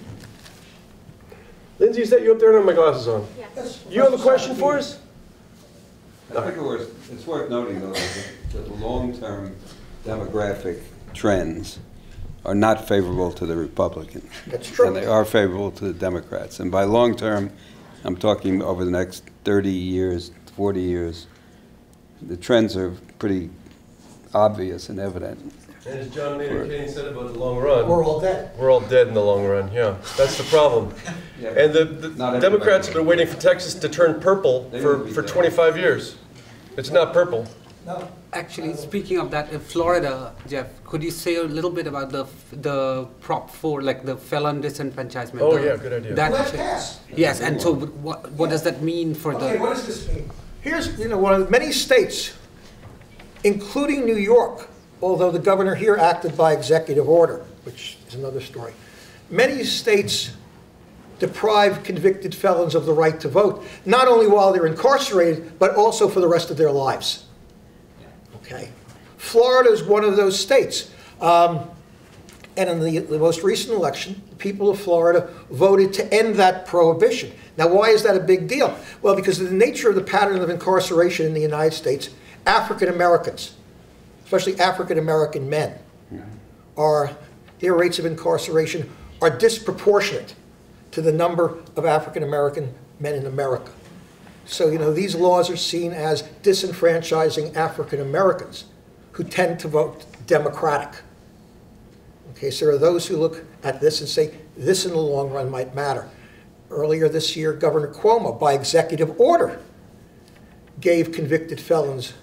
Lindsay, is that you up there? I don't have my glasses on. Yes. You have a question for us? I think it's worth noting, though, that the long-term demographic trends are not favorable to the Republicans. That's true. And they are favorable to the Democrats. And by long-term, I'm talking over the next 30 years, 40 years. The trends are pretty obvious and evident. And as John Maynard Keynes said about the long run, We're all dead. we're all dead in the long run, yeah. That's the problem. Yeah, And the not Democrats have everybody. been waiting for Texas to turn purple They won't be for dead. 25 years. It's not purple. No. Actually, speaking of that, in Florida, Jeff, could you say a little bit about the Prop 4, like the felon disenfranchisement? Oh, yeah, good idea. That Well, that's passed. Yes, and so what does that mean for Okay, the... what does this mean? Here's, you know, one of the many states, including New York, although the governor here acted by executive order, which is another story. Many states deprive convicted felons of the right to vote, not only while they're incarcerated, but also for the rest of their lives. Okay. Florida is one of those states. And in the most recent election, the people of Florida voted to end that prohibition. Now, why is that a big deal? Well, because of the nature of the pattern of incarceration in the United States, African Americans, especially African American men, their rates of incarceration are disproportionate to the number of African American men in America. So, you know, these laws are seen as disenfranchising African Americans who tend to vote Democratic. Okay, so there are those who look at this and say, this in the long run might matter. Earlier this year, Governor Cuomo, by executive order, gave convicted felons,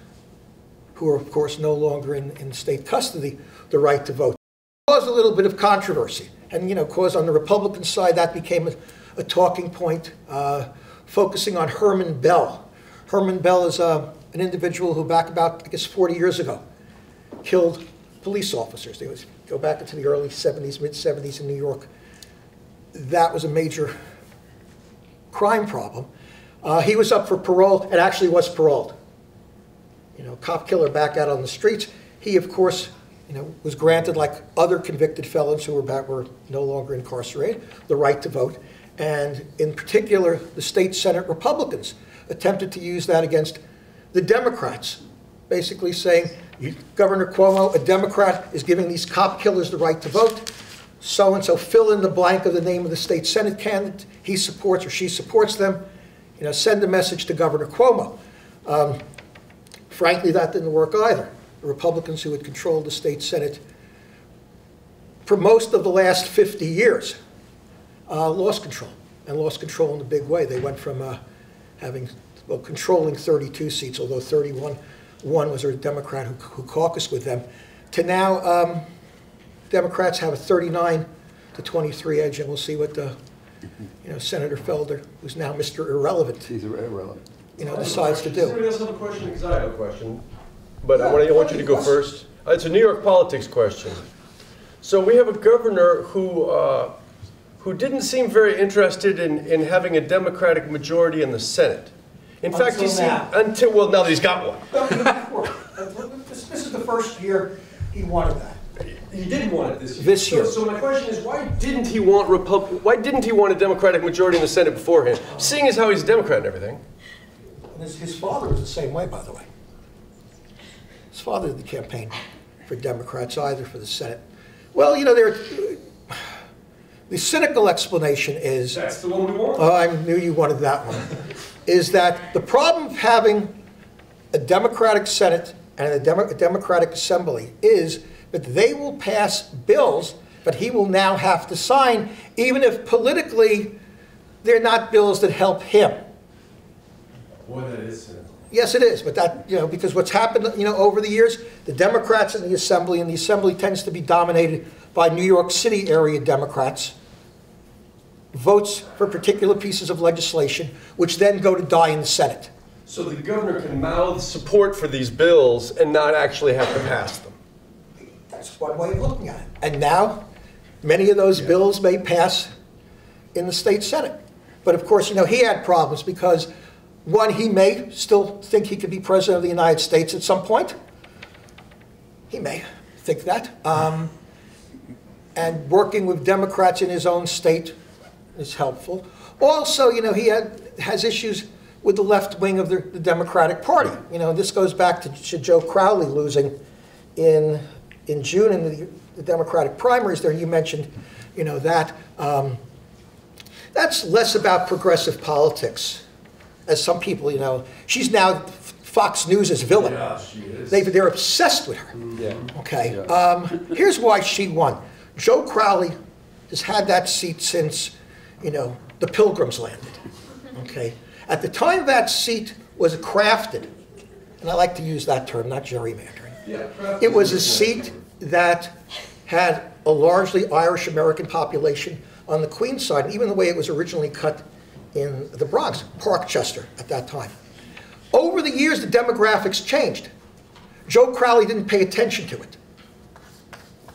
who are, of course, no longer in state custody, the right to vote. It caused a little bit of controversy. And, you know, caused on the Republican side, that became a talking point, focusing on Herman Bell. Herman Bell is an individual who back about, I guess, 40 years ago, killed police officers. They was go back into the early 70s, mid-70s in New York. That was a major crime problem. He was up for parole and actually was paroled. You know, cop killer back out on the streets. He, of course, you know, was granted, like other convicted felons who were no longer incarcerated, the right to vote. And in particular, the state Senate Republicans attempted to use that against the Democrats, basically saying, Governor Cuomo, a Democrat, is giving these cop killers the right to vote. So-and-so, fill in the blank of the name of the state Senate candidate he supports or she supports them. You know, send a message to Governor Cuomo. Frankly, that didn't work either. The Republicans who had controlled the state Senate for most of the last 50 years lost control, and lost control in a big way. They went from controlling 32 seats, although 31 was a Democrat who caucused with them, to now Democrats have a 39 to 23 edge, and we'll see what the, Senator Felder, who's now Mr. Irrelevant, He's irrelevant. Decides to Does do. anybody else have a question? Because I have a question. But I want you to go first. It's a New York politics question. So we have a governor who didn't seem very interested in having a Democratic majority in the Senate. In fact, he seemed, well, now that he's got one. This is the first year he wanted that. He did want it this year. This year. So my question is, why didn't he want a Democratic majority in the Senate beforehand? Seeing as how he's a Democrat and everything. His father was the same way, by the way. His father didn't campaign for Democrats either for the Senate. Well, the cynical explanation is... That's the one we want. Oh, I knew you wanted that one. Is that the problem of having a Democratic Senate and a Democratic Assembly is that they will pass bills, but he will now have to sign, even if politically they're not bills that help him. Boy, that is cynical. Yes, it is, but that, because what's happened, over the years, the Democrats in the Assembly, and the Assembly tends to be dominated by New York City area Democrats, votes for particular pieces of legislation, which then go to die in the Senate. So the governor can mouth support for these bills and not actually have to pass them. That's one way of looking at it. And now, many of those bills may pass in the state Senate. But of course, he had problems because, one, he may still think he could be president of the United States at some point. He may think that. And working with Democrats in his own state is helpful. Also, he has issues with the left wing of the Democratic Party. This goes back to Joe Crowley losing in June in the Democratic primaries there. You mentioned, that. That's less about progressive politics, as some people, she's now Fox News' villain. Yeah, she is. They're obsessed with her. Yeah. Okay. Yeah. Here's why she won. Joe Crowley has had that seat since, the Pilgrims landed. Okay. At the time that seat was crafted, and I like to use that term, not gerrymandering. Yeah, It was a seat that had a largely Irish-American population on the Queens side, and even the way it was originally cut in the Bronx, Parkchester at that time. Over the years, the demographics changed. Joe Crowley didn't pay attention to it.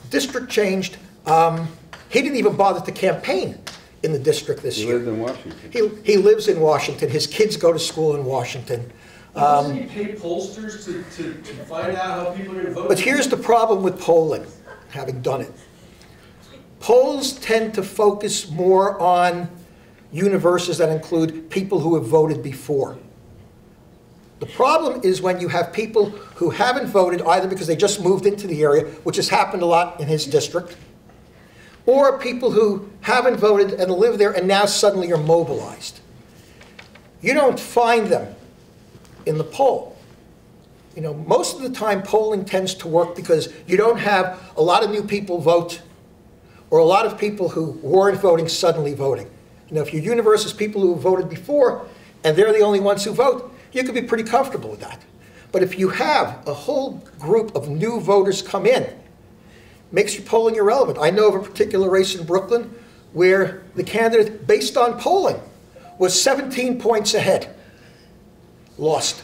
District changed. He didn't even bother to campaign in the district this year. He lived in Washington. He lives in Washington. His kids go to school in Washington. Doesn't he pay pollsters to find out how people are going to vote? But here's the problem with polling, having done it. Polls tend to focus more on universes that include people who have voted before. The problem is when you have people who haven't voted either because they just moved into the area, which has happened a lot in his district, or people who haven't voted and live there and now suddenly are mobilized. You don't find them in the poll. Most of the time polling tends to work because you don't have a lot of new people vote or a lot of people who weren't voting suddenly voting. If your universe is people who have voted before and they're the only ones who vote, you can be pretty comfortable with that. But if you have a whole group of new voters come in, makes your polling irrelevant. I know of a particular race in Brooklyn where the candidate, based on polling, was 17 points ahead. Lost.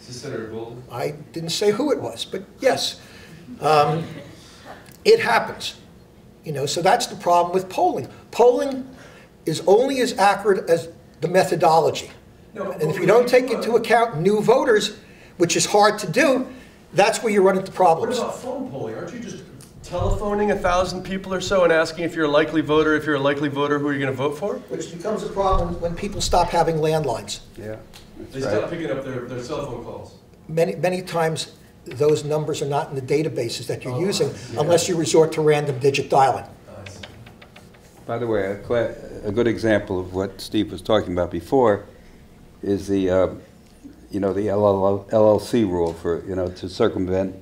Is this Senator Golden? I didn't say who it was, but yes. It happens. So that's the problem with polling. Polling is only as accurate as the methodology. No, and if you don't take into account new voters, which is hard to do, that's where you run into problems. What about phone polling? Aren't you just telephoning 1,000 people or so and asking if you're a likely voter, who are you going to vote for? Which becomes a problem when people stop having landlines. Yeah. They stop picking up their cell phone calls. Many times those numbers are not in the databases that you're using unless you resort to random digit dialing. By the way, a good example of what Steve was talking about before is the, the LLC rule for, to circumvent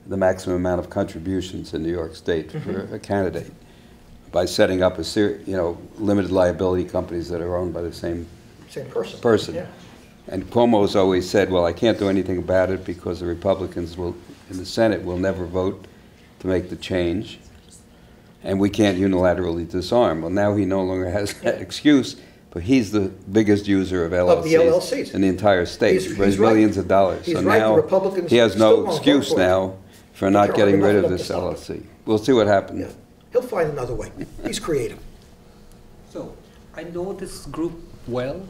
the maximum amount of contributions in New York State for a candidate by setting up limited liability companies that are owned by the same person. Yeah. And Cuomo's always said, well, I can't do anything about it because the Republicans in the Senate will never vote to make the change, and we can't unilaterally disarm. Well, now he no longer has that excuse, but he's the biggest user of LLCs in the entire state. He brings millions of dollars. He's So right. The now Republicans he has still no won't excuse vote for it. now for not Sure, getting rid of enough this to stop. LLC. We'll see what happens. Yeah. He'll find another way. He's creative. So I know this group well,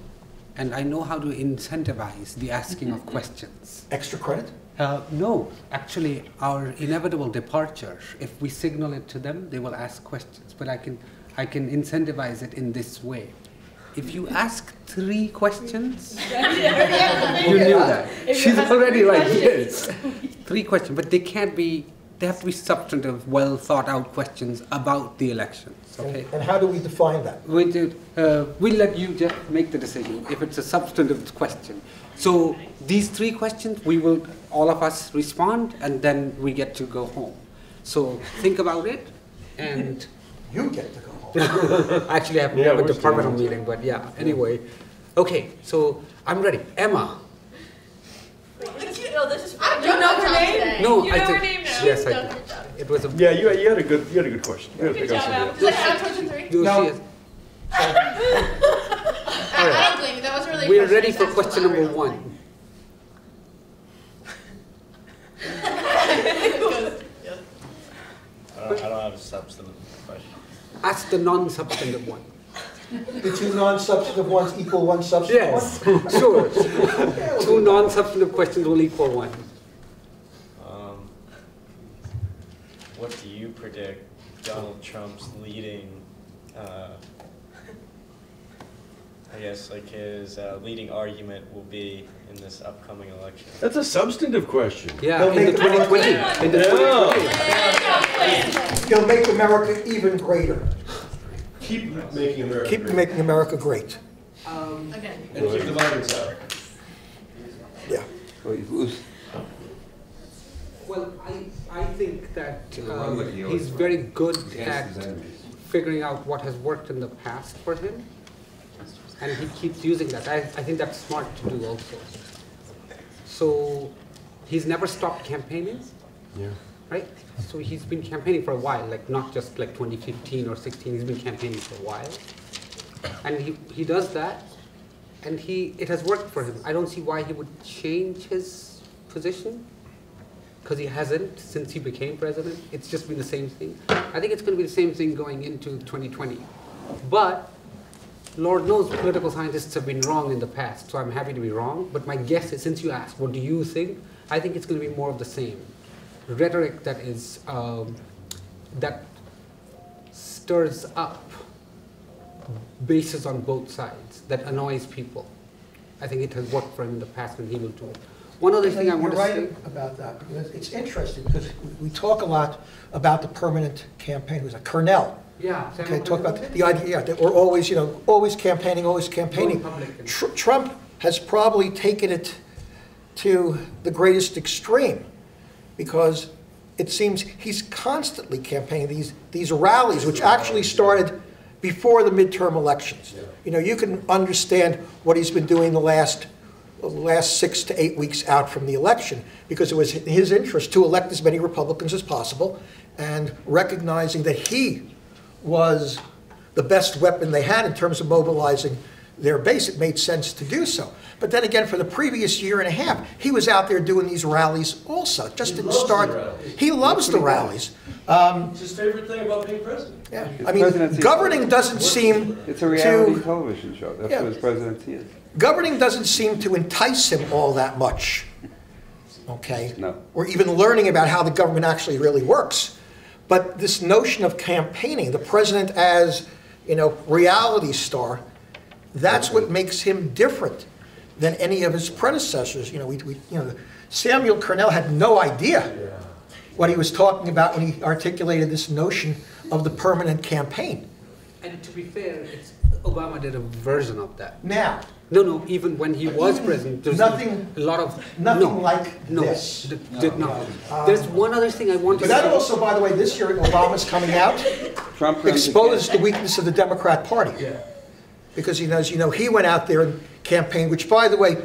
and I know how to incentivize the asking of questions. Extra credit? No, actually, our inevitable departure, if we signal it to them, they will ask questions. But I can incentivize it in this way. If you ask 3 questions, you knew that. She's already like, yes. 3 questions, but they have to be substantive, well thought out questions about the elections, okay? And how do we define that? We'll let you just make the decision if it's a substantive question. So these 3 questions, we will, all of us respond, and then we get to go home. So think about it, and You get to go home. actually I have a departmental meeting, but yeah, anyway. Okay, so I'm ready. Emma. No, this is. I don't know her name. No, You I know did. her name now. Yes, I Done. did. It was a. Yeah, you had a good question. You had a Good good job, answer. Al. Does that count towards the 3? Do you No. see it? I don't blame you. That was really. We're impressive. ready for That's question number elaborate. 1. I don't have a substantive question. Ask the non-substantive one. The 2 non-substantive ones equal 1 substantive Yes, one? sure. 2 non-substantive questions will equal 1. What do you predict Donald Trump's leading, I guess, like his leading argument will be in this upcoming election? That's a substantive question. Yeah, They'll in the make 2020. In the 2020. He'll make America even greater. Keep making America Keep great. making America great. Again. And keep the violence out. Yeah. Well, I think that Run like he always he's very good against at his enemies. figuring out what has worked in the past for him, and he keeps using that. I think that's smart to do also. So he's never stopped campaigning, Yeah. right? So he's been campaigning for a while, like not just like 2015 or 16. He's been campaigning for a while, and he does that, and it has worked for him. I don't see why he would change his position, because he hasn't since he became president. It's just been the same thing. I think it's going to be the same thing going into 2020. But Lord knows political scientists have been wrong in the past, so I'm happy to be wrong. But my guess is, since you asked, what do you think? I think it's going to be more of the same. Rhetoric that is, that stirs up bases on both sides, that annoys people. I think it has worked for him in the past, and he will do it. One other thing I want to You're say. right about that, because it's interesting, because we talk a lot about the permanent campaign. It was a Cornell. Yeah. Okay, talk about the idea that we're always, always campaigning, always campaigning. Republican. Trump has probably taken it to the greatest extreme, because it seems he's constantly campaigning these rallies, which actually started before the midterm elections. You can understand what he's been doing the last 6 to 8 weeks out from the election, because it was in his interest to elect as many Republicans as possible, and recognizing that he was the best weapon they had in terms of mobilizing their base, it made sense to do so. But then again, for the previous year and a half, he was out there doing these rallies also. Just didn't start. He loves the rallies. It's his favorite thing about being president. Yeah, His I mean, presidency- governing doesn't seem It's a reality to television show. That's Yeah. what his presidency is. governing doesn't seem to entice him all that much. Okay? No. Or even learning about how the government actually really works. But this notion of campaigning, the president as, reality star, that's what makes him different than any of his predecessors. Samuel Cornell had no idea what he was talking about when he articulated this notion of the permanent campaign. And to be fair, Obama did a version of that. Now, No, even when he was president, there's nothing- a lot of nothing like no, this. did not. There's one other thing I want to But that say. also, by the way, this year Obama's coming out, Trump runs exposed the again. weakness of the Democrat Party. Because he went out there and campaigned, which, by the way,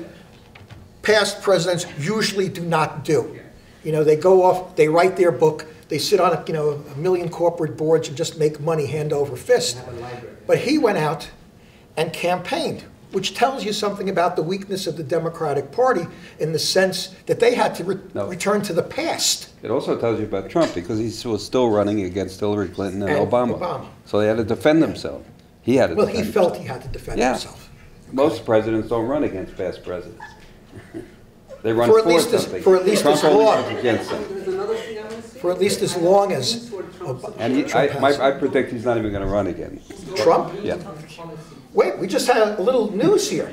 past presidents usually do not do. They go off, they write their book, they sit on a million corporate boards and just make money hand over fist. Have a library. But he went out and campaigned, which tells you something about the weakness of the Democratic Party in the sense that they had to return to the past. It also tells you about Trump, because he was still running against Hillary Clinton and Obama. So they had to defend themselves. He had to Well, defend he felt himself. he had to defend Yeah. himself. Most presidents don't run against past presidents. They run For for, at least as- something. for at least Trump as only long. runs against them. There's another thing I want to say. For at least as long as And Trump has. I predict he's not even going to run again. Trump? Yeah. Wait, we just had a little news here.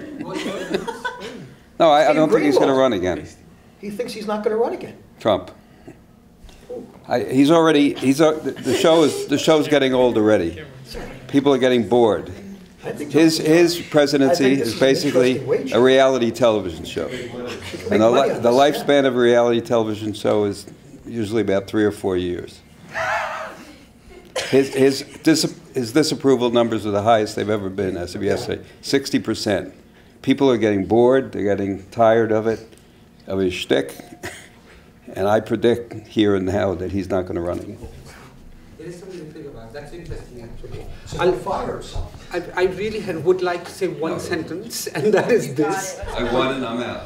No, I Steve don't think he's going to Greenwald. run again. He thinks he's not going to run again. Trump. The show's getting old already. People are getting bored. I think His presidency I think this is is an basically interesting wager. a reality television show. make And the money on the this, lifespan of a reality television show is usually about 3 or 4 years. His disapproval numbers are the highest they've ever been, as of yesterday, 60%. People are getting bored, they're getting tired of it, of his shtick, and I predict here and now that he's not going to run again. There is something to think about. That's interesting, actually. I'll fire himself. I really would like to say one sentence, and that is this. I won and I'm out.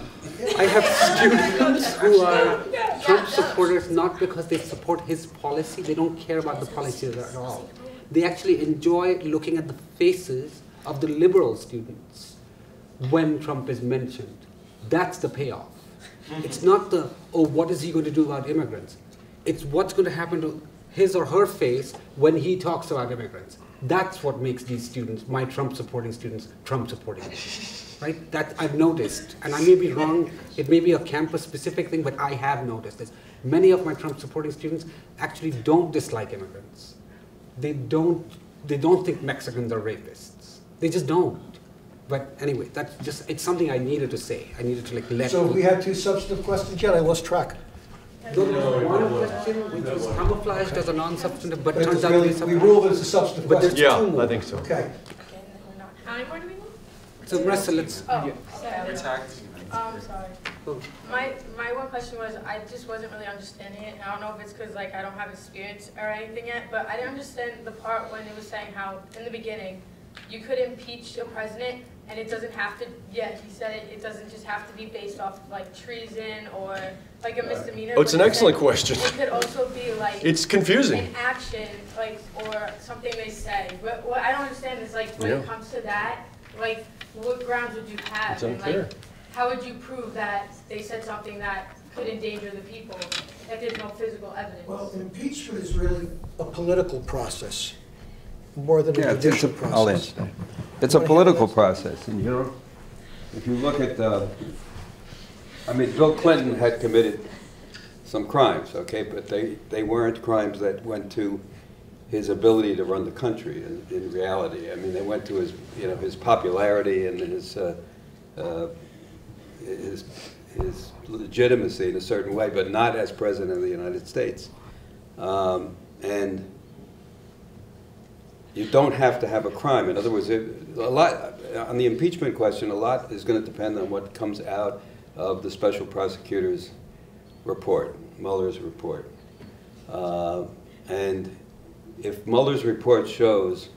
I have students who are Trump supporters not because they support his policy, they don't care about the policies at all. They actually enjoy looking at the faces of the liberal students when Trump is mentioned. That's the payoff. It's not the, oh, what is he going to do about immigrants? It's what's going to happen to his or her face when he talks about immigrants. That's what makes these students, my Trump-supporting students, Trump-supporting. Right? That I've noticed, and I may be wrong, it may be a campus-specific thing, but I have noticed this. Many of my Trump-supporting students actually don't dislike immigrants. They don't think Mexicans are rapists. They just don't. But anyway, that's just, it's something I needed to say. I needed to let So we had two substantive questions yet? I lost track. one question which was camouflaged as a non-substantive, but But it was turns out to be really, we substantive. ruled it as a substantive But there's question. Yeah, two more. I think so. Okay. How many more do we need? So Marissa, let's. Oh, Sorry. Oh. my one question was, I just wasn't really understanding it. I don't know if it's because like I don't have experience or anything yet, but I didn't understand the part when it was saying how in the beginning you could impeach a president and it doesn't have to. Yeah, he said it doesn't just have to be based off of, like treason or like a misdemeanor. Oh, it's but an he excellent said question. It could also be like It's confusing. an action, like or something they say. But what I don't understand is like when Yeah. it comes to that, like what grounds would you have? It's And, unclear. like, how would you prove that they said something that could endanger the people if there's no physical evidence? Well, impeachment is really a political process, more than Yeah, a judicial I'll process. answer that. It's a political process, and if you look at, Bill Clinton had committed some crimes, okay, but they weren't crimes that went to his ability to run the country in reality. I mean, they went to his popularity and his legitimacy in a certain way, but not as president of the United States. And you don't have to have a crime. In other words, on the impeachment question, a lot is going to depend on what comes out of the special prosecutor's report, Mueller's report. And if Mueller's report shows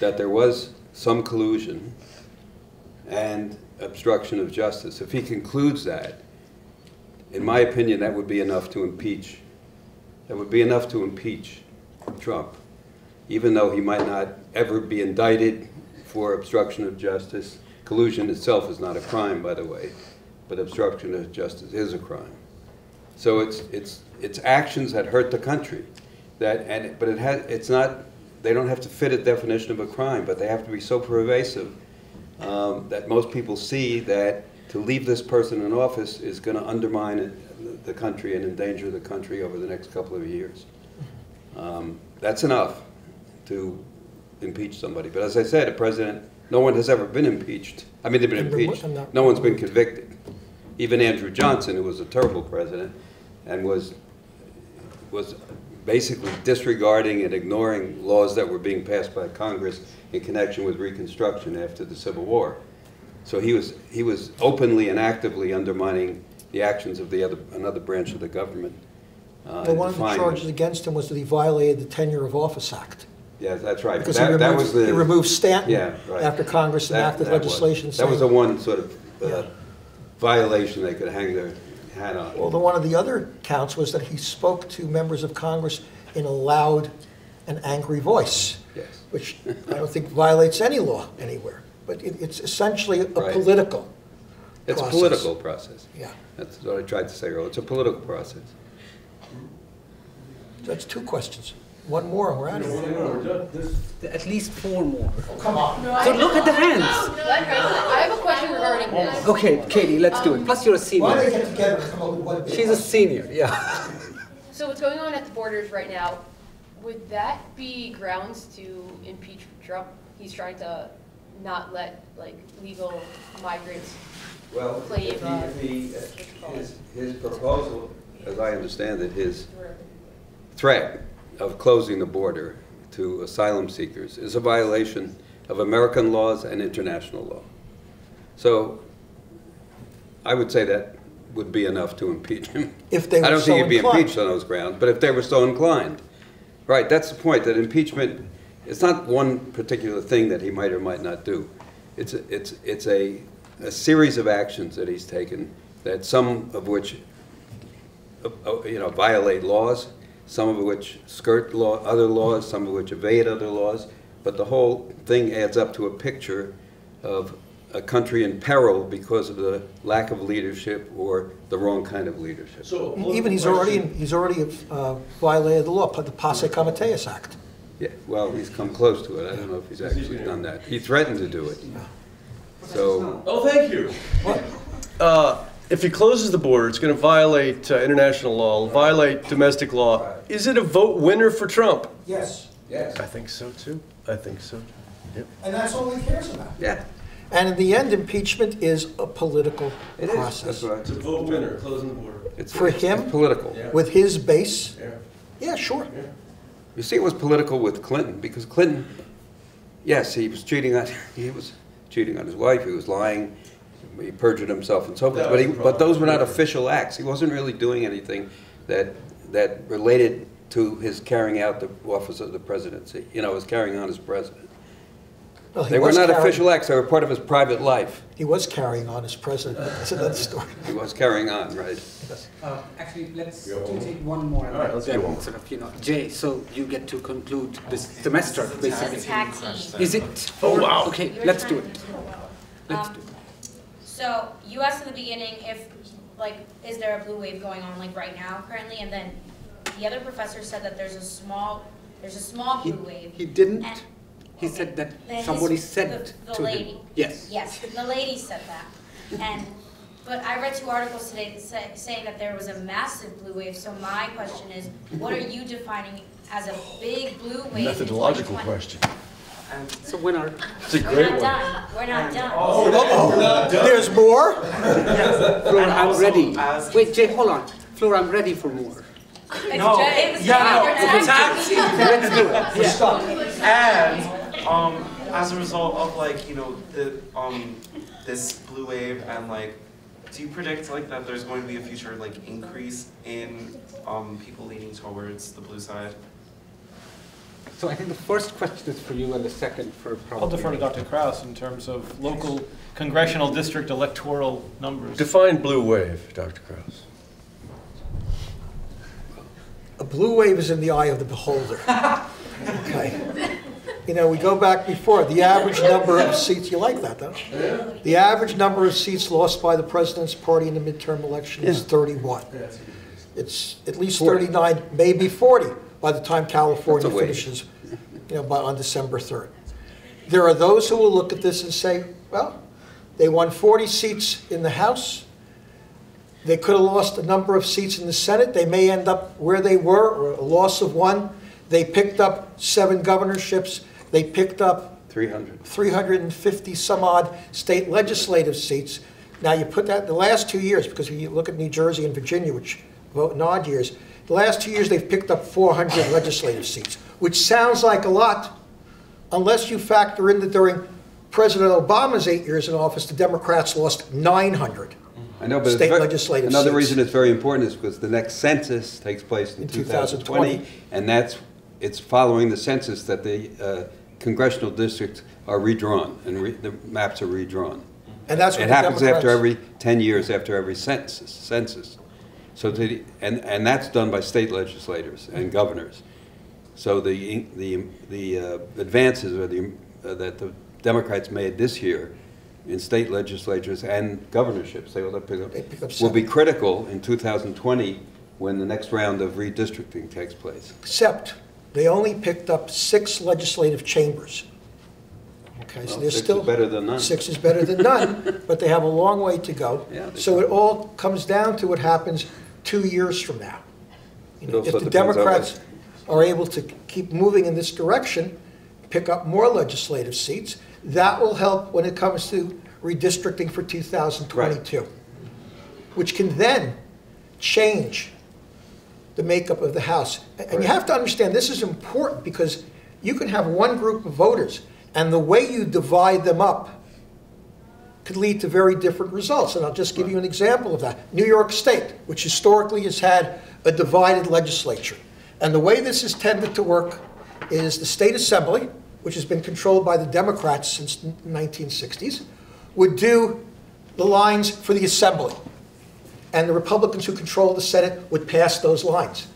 that there was some collusion and obstruction of justice, if he concludes that, in my opinion, that would be enough to impeach. That would be enough to impeach Trump, even though he might not ever be indicted for obstruction of justice. Collusion itself is not a crime, by the way, but obstruction of justice is a crime. So it's actions that hurt the country. It's not. They don't have to fit a definition of a crime, but they have to be so pervasive that most people see that to leave this person in office is going to undermine the country and endanger the country over the next couple of years. That's enough to impeach somebody. But as I said, a president, no one has ever been impeached. I mean, they've been impeached. No one's been convicted. Even Andrew Johnson, who was a terrible president and was basically disregarding and ignoring laws that were being passed by Congress in connection with Reconstruction after the Civil War. So he was openly and actively undermining the actions of another branch of the government. Well, one of the define- charges against him was that he violated the Tenure of Office Act. Yeah, that's right. Because That was the. he removed Stanton Yeah, right. after Congress enacted That legislation was saying. the one sort of Yeah. violation they could hang their hat on. Well, one of the other counts was that he spoke to members of Congress in a loud and angry voice, Yes. which I don't think violates any law anywhere. But it's essentially a Right. political It's a process. political process. Yeah, That's what I tried to say earlier. It's a political process. that's 2 questions. One more and we're out of here. At least 4 more. Oh, come on. So look at the hands. I have a question regarding this. Okay, Katie, let's do it. Plus you're a Why don't they senior. get together and come up with one big She's a question? senior, yeah. So what's going on at the borders right now, would that be grounds to impeach Trump? He's trying to not let, like, legal migrants. Well, Claim, his proposal, as I understand it, his threat of closing the border to asylum seekers is a violation of American laws and international law. So I would say that would be enough to impeach him. If they I were don't so think he'd be inclined. impeached on those grounds, but if they were so inclined. Right, that's the point, that impeachment, it's not one particular thing that he might or might not do. It's a series of actions that he's taken, that some of which violate laws, some of which skirt other laws, some of which evade other laws, but the whole thing adds up to a picture of a country in peril because of the lack of leadership or the wrong kind of leadership. So, Even he's already violated the law, the Passe Comiteus Act. Yeah, well, he's come close to it. I don't know if he's actually done that. He threatened to do it. So, Oh, thank you. If he closes the border, it's going to violate international law, violate domestic law. Is it a vote winner for Trump? Yes. yes. I think so, too. I think so. Yep. And that's all he cares about. Yeah, And in the end, impeachment is a political it is. process. That's right. It's a vote winner, closing the border. It's, For it's him? political. Yeah. With his base, Yeah. yeah, sure. Yeah. You see, it was political with Clinton because Clinton, yes, he was cheating on his wife. He was lying. He perjured himself and so forth. But those were not official acts. He wasn't really doing anything that related to his carrying out the office of the presidency. His carrying on as president. Well, he They were was not carrying- official acts. They were part of his private life. He was carrying on as president. That's another story. He was carrying on, right? Actually, let's Go on. take one more. All right, let's then do one. sort of, Jay, so you get to conclude this semester, basically. Tag team. Is it? Oh, wow. Okay, Your let's turn. do it. Let's Um, do it. So you asked in the beginning if, is there a blue wave going on right now currently? And then the other professor said that there's a small He, blue wave. he didn't. And- He said that Then somebody his- said the to lady. him. Yes. Yes, the lady said that. But I read 2 articles today saying that there was a massive blue wave. So my question is, what are you defining as a big blue wave? in Methodological 2020? question. So winner. It's a We're great not one. done. We're not done. Uh-oh, there's more? Flora, I'm ready. Wait, Jay, hold on. Flora, I'm ready for more. No. Let's do it. We're stuck. And as a result of this blue wave and do you predict that there's going to be a future increase in people leaning towards the blue side? So I think the first question is for you and the second for probably. I'll defer to Dr. Krauss in terms of local congressional district electoral numbers. Define blue wave, Dr. Krauss. A blue wave is in the eye of the beholder. Okay. We go back before, the average number of seats, you like that, don't you? The average number of seats lost by the president's party in the midterm election is 31. It's at least 39, maybe 40 by the time California That's a wave. finishes, on December 3rd. There are those who will look at this and say, well, they won 40 seats in the House. They could have lost a number of seats in the Senate. They may end up where they were, or a loss of 1. They picked up 7 governorships. They picked up 350 some odd state legislative seats. Now you put that in the last 2 years, because if you look at New Jersey and Virginia, which vote in odd years, the last 2 years they've picked up 400 legislative seats, which sounds like a lot, unless you factor in that during President Obama's 8 years in office, the Democrats lost 900. I know, but state legislative another seats. reason it's very important is because the next census takes place in 2020, and it's following the census that the congressional districts are redrawn, and the maps are redrawn. And that's what it the happens Democrats, after every 10 years, after every census. So and that's done by state legislators and governors. So the advances that the Democrats made this year in state legislatures and governorships, will be critical in 2020 when the next round of redistricting takes place. except they only picked up 6 legislative chambers. Okay, so Well, there's 6 still is better than none. 6 is better than none, but they have a long way to go. Yeah, So it all comes down to what happens 2 years from now. You know, It if also the depends on Democrats are able to keep moving in this direction, pick up more legislative seats, that will help when it comes to redistricting for 2022, which can then change the makeup of the House. And you have to understand, this is important because you can have one group of voters, and the way you divide them up could lead to very different results. And I'll just give you an example of that. New York State, which historically has had a divided legislature. And the way this has tended to work is the state assembly, which has been controlled by the Democrats since the 1960s, would do the lines for the assembly. And the Republicans who control the Senate would pass those lines.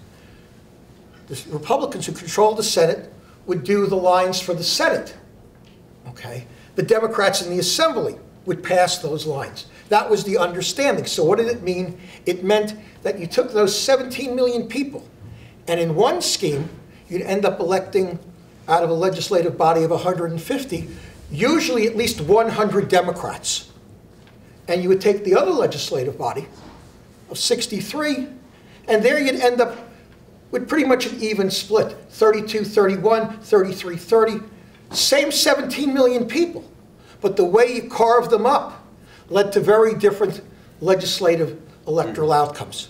The Republicans who control the Senate would do the lines for the Senate. Okay? The Democrats in the assembly would pass those lines. That was the understanding. So what did it mean? It meant that you took those 17 million people, and in one scheme, you'd end up electing out of a legislative body of 150, usually at least 100 Democrats. And you would take the other legislative body of 63, and there you'd end up with pretty much an even split, 32-31, 33-30, same 17 million people. But the way you carved them up led to very different legislative electoral outcomes.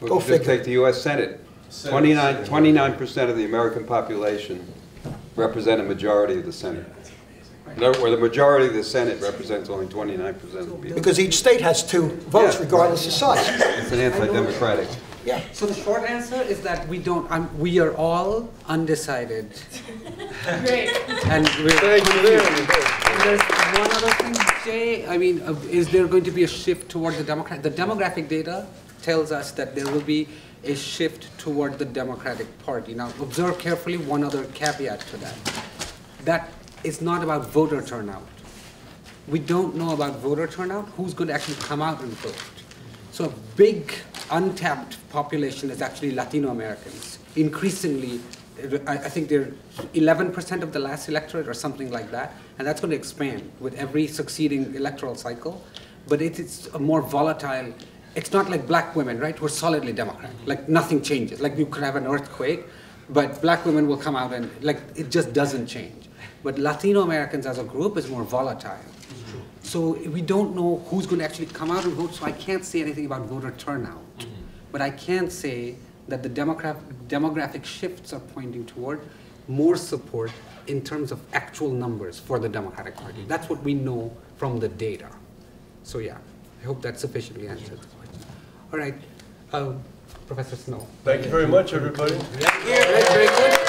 Go Just figure. take the U.S. Senate. 29% of the American population represent a majority of the Senate. Where the majority of the Senate represents only 29% of the people. Because each state has 2 votes, Yeah. regardless of size. It's an anti-democratic. Yeah. So the short answer is that we are all undecided. Great. And we're Thank you very confused. And there's one other thing, Jay. I mean, is there going to be a shift toward the Democrat? The demographic data tells us that there will be a shift toward the Democratic Party. Now, observe carefully one other caveat to that. That is not about voter turnout. We don't know about voter turnout, who's going to actually come out and vote. So a big untapped population is actually Latino Americans. Increasingly, I think they're 11% of the last electorate or something like that, and that's going to expand with every succeeding electoral cycle. But it's a more volatile. It's not like black women, right? We're solidly Democrat. Like nothing changes. Like you could have an earthquake, but black women will come out and like it just doesn't change. But Latino Americans as a group is more volatile. So we don't know who's going to actually come out and vote, so I can't say anything about voter turnout. But I can say that the demographic shifts are pointing toward more support in terms of actual numbers for the Democratic Party. That's what we know from the data. So yeah, I hope that sufficiently answers the question. All right, Professor Snow. Thank you very much, everybody. Very good.